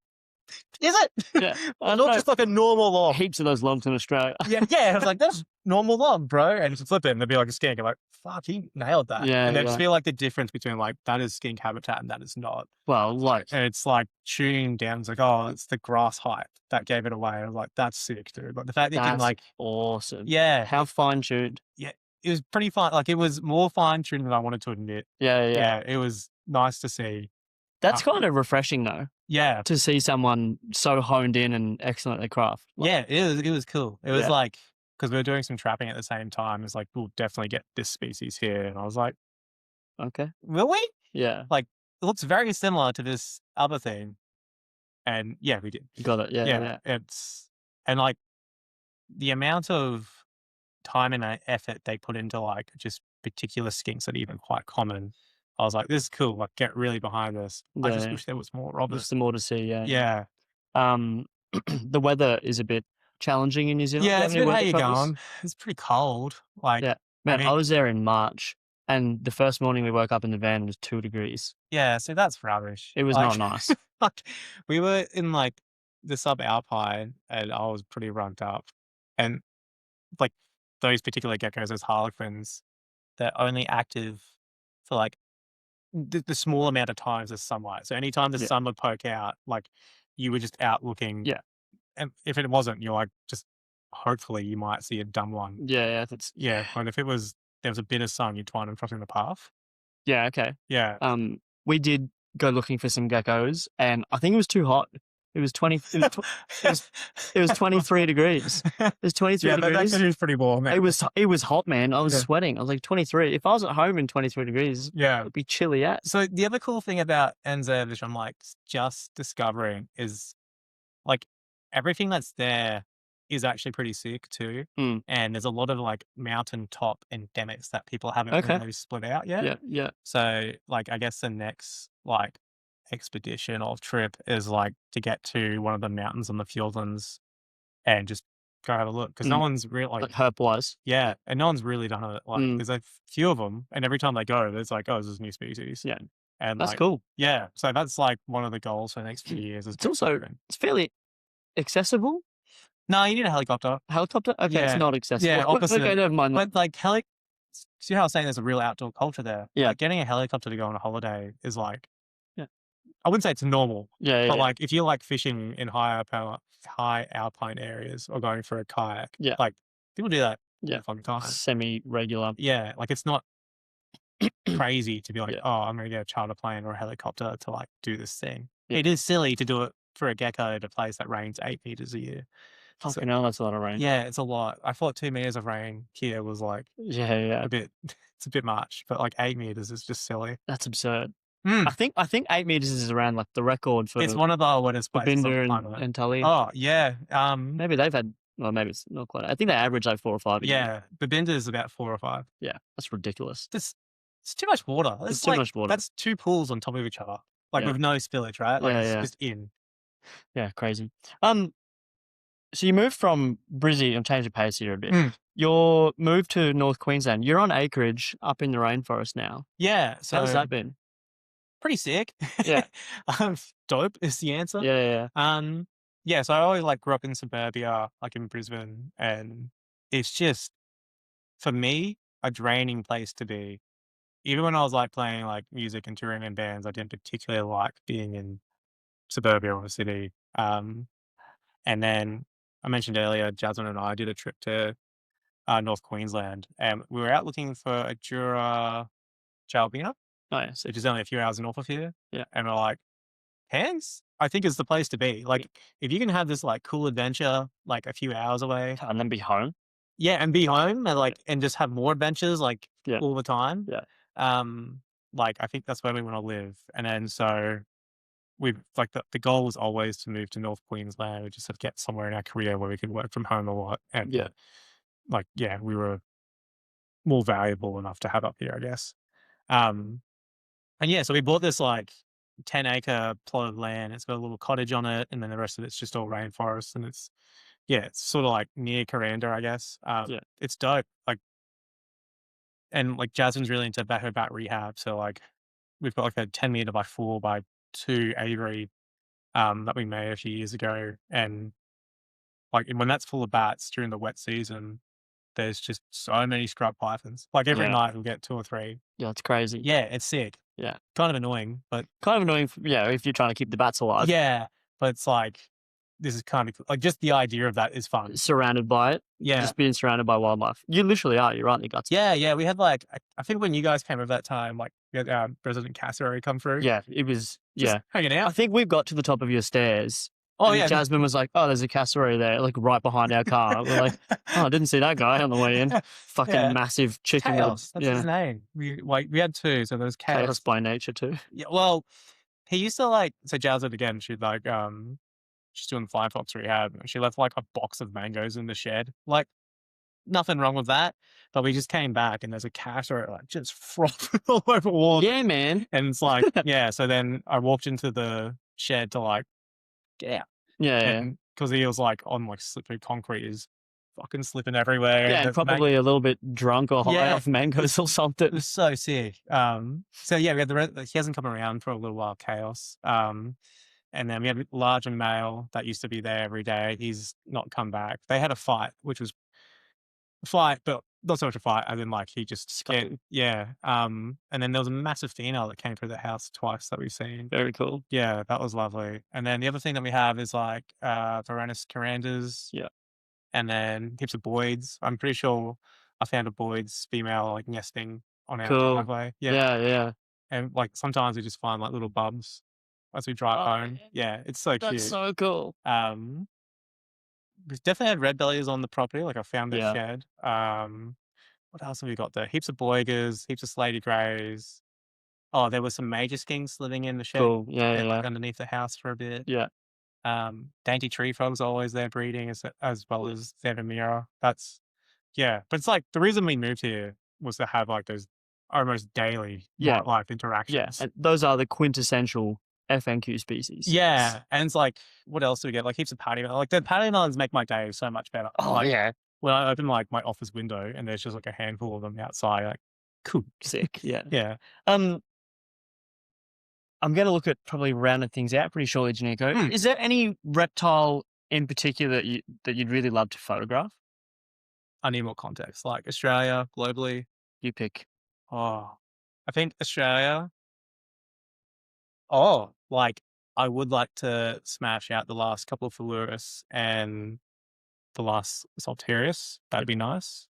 is it? Yeah. Not just like a normal log. Heaps of those logs in Australia. Yeah. I was like, that's normal log, bro. And just flip it and they'd be like a skink. I'm like, fuck, he nailed that. Yeah. And they just feel like the difference between like, that is skink habitat and that is not. Well, like. And it's like tuning down. It's like, oh, it's the grass height that gave it away. I was like, that's sick, dude. Like the fact that you can like. Awesome. Yeah. How fine tuned. Yeah. It was pretty fine. Like it was more fine tuned than I wanted to admit. Yeah. It was nice to see. That's kind of refreshing though. Yeah. To see someone so honed in and excellent at craft. Like, it was cool. It was like, because we were doing some trapping at the same time. It's like, we'll definitely get this species here. And I was like, okay. Will we? Yeah. Like, it looks very similar to this other thing. And yeah, we did. Got it. Yeah. And like the amount of time and effort they put into like just particular skinks that are even quite common. I was like, this is cool. Like, get really behind this. I just wish there was more of it. There's some more to see. Yeah. The weather is a bit challenging in New Zealand. Yeah, it's a bit how you going. It's pretty cold. Like, man, I was there in March, and the first morning we woke up in the van was 2 degrees. Yeah, so that's rubbish. It was not nice. Like, we were in like the subalpine, and I was pretty rugged up, and like those particular geckos, those harlequins, they're only active for like the small amount of times there's sunlight. So anytime the sun would poke out, like you were just out looking. Yeah. And if it wasn't, you're like, just hopefully you might see a dumb one. Yeah. And if there was a bit of sun, you'd find them crossing the path. Yeah. Okay. Yeah. We did go looking for some geckos, and I think it was too hot. It was 23 degrees. It was 23 degrees. That was pretty warm. Man. It was hot, man. I was sweating. I was like 23. If I was at home in 23 degrees, it'd be chilly out. So the other cool thing about NZ, which I'm like just discovering, is like everything that's there is actually pretty sick too. And there's a lot of like mountaintop endemics that people haven't really split out yet. Yeah. So like, I guess the next like expedition or trip is like to get to one of the mountains on the Fjordlands and just go have a look, because no one's really like herp wise. Yeah, and no one's really done it. Like there's a few of them, and every time they go, there's like, oh, this is a new species. Yeah, and that's like, cool. Yeah, so that's like one of the goals for the next few years. It's fairly accessible. No, you need a helicopter. Helicopter? Okay, it's not accessible. Yeah, opposite. Okay, never mind. But like see how I was saying there's a real outdoor culture there. Yeah, like, getting a helicopter to go on a holiday is like, I wouldn't say it's normal. But like if you're like fishing in high alpine areas or going for a kayak, like people do that. Yeah, fucking time. Semi-regular. Yeah, like it's not crazy to be like, oh, I'm gonna get a charter plane or a helicopter to like do this thing. It is silly to do it for a gecko at a place that rains 8 meters a year. Fucking hell, that's a lot of rain. Yeah, it's a lot. I thought 2 meters of rain here was like a bit. It's a bit much, but like 8 meters is just silly. That's absurd. I think 8 meters is around like the record for. It's one of the wettest places. Babinda and Tully. Oh yeah. Maybe they've had. Well, maybe it's not quite. I think they average like 4 or 5. Yeah, Babinda is about 4 or 5. Yeah, that's ridiculous. It's too much water. It's too much water. That's 2 pools on top of each other, like with no spillage, right? Like it's just in. Yeah, crazy. So you moved from Brizzy, I'm changing pace here a bit. Your move to North Queensland, you're on acreage up in the rainforest now. Yeah. So How's that been? pretty sick. Yeah. Dope is the answer. Yeah. Yeah, so I always like grew up in suburbia, like in Brisbane, and it's just for me a draining place to be. Even when I was like playing like music and touring in bands, I didn't particularly like being in suburbia or a city. And then I mentioned earlier, Jasmine and I did a trip to North Queensland, and we were out looking for a Jura Jalbina, Oh, yeah. So, which is only a few hours north of here. Yeah. And we're like, Cairns, I think is the place to be. Like, if you can have this like cool adventure, like a few hours away, and then be home. yeah, and be home and like and just have more adventures like Yeah. all the time. Yeah. Like I think that's where we want to live. And then so we've like the goal was always to move to North Queensland. We just have to get somewhere in our career where we could work from home a lot. And Yeah. like yeah, we were more valuable enough to have up here, I guess. And yeah, so we bought this like 10-acre plot of land. It's got a little cottage on it, and then the rest of it's just all rainforest. And it's sort of like near Coranda, I guess. Yeah. It's dope. Like, and like Jasmine's really into her bat rehab. So like, we've got like a 10 meter by 4x2 aviary that we made a few years ago, and like when that's full of bats during the wet season, there's just so many scrub pythons. Like every Yeah. night we'll get 2 or 3. Yeah, it's crazy. Yeah, it's sick. Yeah. Kind of annoying, but Kind of annoying, if you're trying to keep the bats alive. yeah, but it's like, this is kind of like just the idea of that is fun. Surrounded by it. Yeah. Just being surrounded by wildlife. You literally are. You're right in your guts. Yeah. We had like, I think when you guys came over that time, like we had President Cassary come through. Yeah. It was, Just hanging I out. think we've got to the top of your stairs. Oh, and yeah. Jasmine was like, oh, there's a cassowary there, like right behind our car. We're like, oh, I didn't see that guy on the way in. Fucking massive chicken. Chaos. That's his name. We had 2, so there was Chaos. Chaos by nature too. Yeah, well, he used to like, so Jasmine again, she'd like, she's doing fly fox rehab, and she left like a box of mangoes in the shed. Like, nothing wrong with that, but we just came back and there's a cassowary like just frothing all over the wall. Yeah, man. And it's like, yeah, so then I walked into the shed to like get out. Yeah. Because he was like on like slippery concrete, is fucking slipping everywhere. Yeah, and probably a little bit drunk or high off mangoes or something. It was so sick. So yeah, we had he hasn't come around for a little while, Chaos. And then we had Large and Male that used to be there every day. He's not come back. They had a fight, which was a fight, but not so much a fight, as in like he just scared. Yeah. And then there was a massive female that came through the house twice that we've seen. Very cool. Yeah, that was lovely. And then the other thing that we have is like Varanus carandas. Yeah. And then heaps of boids. I'm pretty sure I found a boids female like nesting on our driveway. Yeah. And like sometimes we just find like little bubs as we drive home. Man. Yeah, it's so cute. That's so cool. We've definitely had red bellies on the property. Like I found their Yeah. shed. What else have we got there? Heaps of boigers, heaps of slaty greys. Oh, there were some major skinks living in the shed. Cool. Like underneath the house for a bit. Yeah. Dainty tree frogs always there breeding as well as Xanthomera. That's but it's like the reason we moved here was to have like those almost daily wildlife interactions. Yeah, and those are the quintessential FNQ species. Yeah, and it's like, what else do we get? Like heaps of patio melons. Like the patio melons make my day so much better. Oh like, yeah. When I open like my office window and there's just like a handful of them outside, like cool, sick. Yeah. Yeah. I'm going to look at probably rounding things out pretty shortly, Jannico. Is there any reptile in particular that you'd really love to photograph? I need more context. Like Australia, globally. You pick. Oh, I think Australia. Oh, like I would like to smash out the last couple of Philurus and the last Salterius. That'd be nice.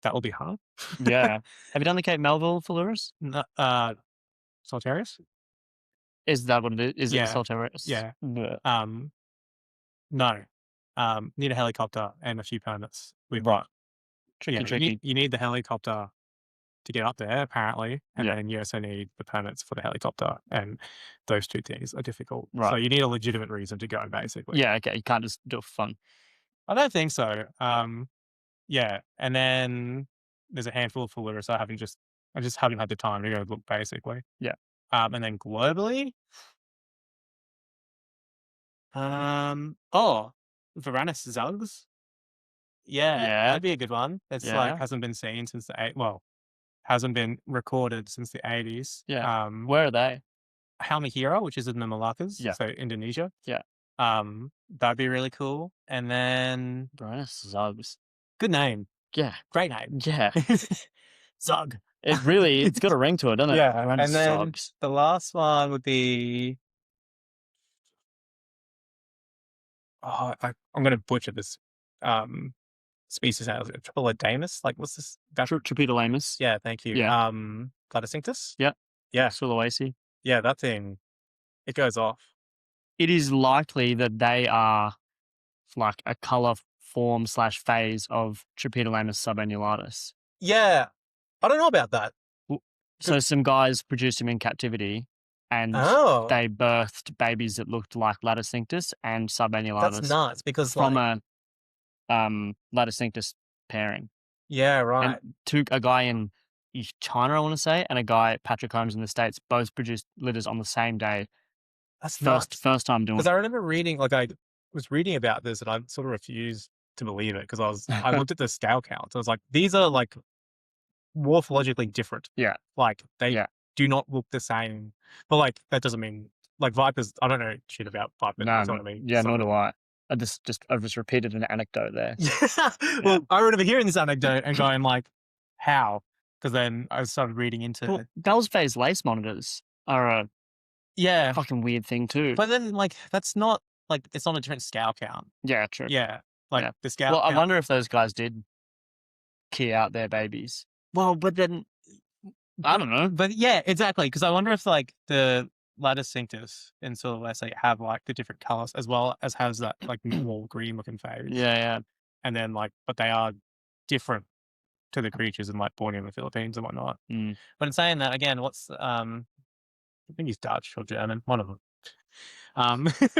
That will be hard. Yeah. Have you done the Cape Melville Philurus? No, Salterius? Is that what it is? Is Yeah. it Salterius? Yeah. Yeah. No. Need a helicopter and a few permits. Right. Tricky. You need the helicopter to get up there, apparently, and Yeah. then you also need the permits for the helicopter, and those 2 things are difficult. Right. So you need a legitimate reason to go, basically. Yeah, okay. You can't just do it for fun. I don't think so. Yeah, and then there's a handful of Philurus I just haven't had the time to go look, basically. Yeah. And then globally, Varanus zugs. Yeah, Yeah. that'd be a good one. It's like Yeah. hasn't been seen since hasn't been recorded since the 80s. Yeah. Where are they? Halmahera, which is in the Moluccas, Yeah. so Indonesia. Yeah. That'd be really cool. And then Varanus zugs. good name, Yeah. great name, Yeah. Zug. It's got a ring to it, doesn't it? Yeah, Varanus and then zugs. the last one would be. I'm going to butcher this species now. Tropidolaemus? Like, what's this? Tropidolaemus. Yeah, thank you. Yeah. Laticinctus? Yeah. Yeah. Sulawesi. Yeah, that thing, it goes off. It is likely that they are like a colour form / phase of Tropidolaemus subannulatus. Yeah, I don't know about that. So some guys produced him in captivity, and Oh, they birthed babies that looked like laticinctus and subannulatus that's nuts because from like, a laticinctus pairing. yeah, right. And a guy in China, I want to say, and a guy, Patrick Holmes in the States, both produced litters on the same day. That's nuts. First time doing Because it. I remember reading, like I was reading about this and I sort of refused to believe it because I looked at the scale counts. I was like, these are like morphologically different. Yeah. Like they do not look the same. But like that doesn't mean like vipers. I don't know shit about vipers. No, That's what I mean. yeah, nor do I. I've just repeated an anecdote there. Well, I remember hearing this anecdote and going like, how? Because then I started reading into it. Bell's phase lace monitors are a fucking weird thing too. But then like that's not like it's on a different scale count. Yeah, true. Yeah. Like the scale Well, count. I wonder if those guys did key out their babies. Well, but then I don't know. But yeah, exactly. Because I wonder if like the laticinctus in Sulawesi have like the different colors as well as has that like more green looking phase. Yeah. And then like, but they are different to the creatures in like born in the Philippines and whatnot. Mm. But in saying that, again, I think he's Dutch or German, one of them.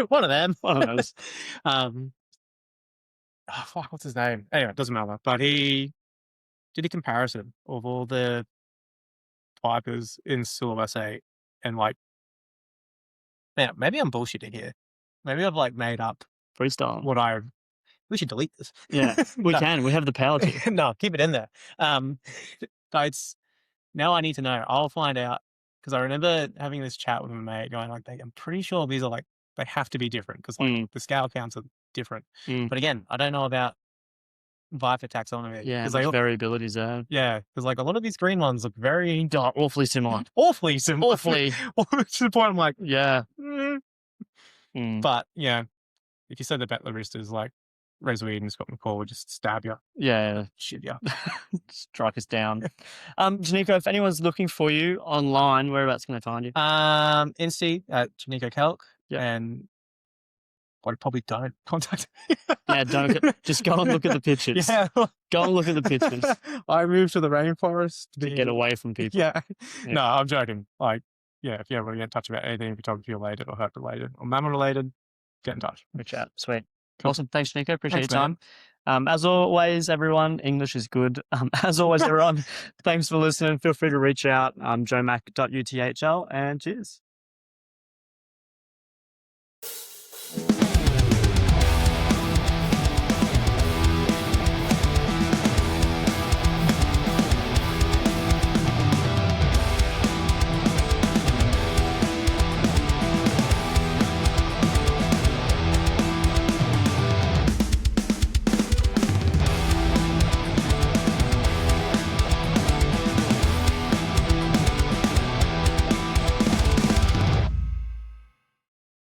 One of them. One of those. What's his name? Anyway, it doesn't matter. But he did a comparison of all the vipers in Sulawesi and like, man, maybe I'm bullshitting here. Maybe I've like made up Freestyle. we should delete this. Yeah, we can. We have the power to. No, keep it in there. It's now I need to know. I'll find out because I remember having this chat with my mate going like, I'm pretty sure these are like, they have to be different because like the scale counts are different. But again, I don't know about viper taxonomy. Yeah, because variabilities there. Yeah, because like a lot of these green ones look very awfully similar. Awfully similar. Awfully. To the point I'm like, yeah. But yeah, if you said the Betleristas like Resweed and Scott McCall would just stab you. Yeah. Shit, yeah. Strike us down. Jannico, if anyone's looking for you online, whereabouts can they find you? Insta at Jannico Kelk. Yeah. And I probably don't contact me. Yeah, just go and look at the pictures. Yeah. Go and look at the pictures. I moved to the rainforest to get away from people. Yeah. No, I'm joking. Like, yeah, if you ever want to get in touch about anything photography related or herp related or mammal related, get in touch. Reach out. Sweet. Cool. Awesome. Thanks, Jannico. Appreciate your time. As always, everyone, English is good. As always, everyone, thanks for listening. Feel free to reach out. joemac.uthl and cheers.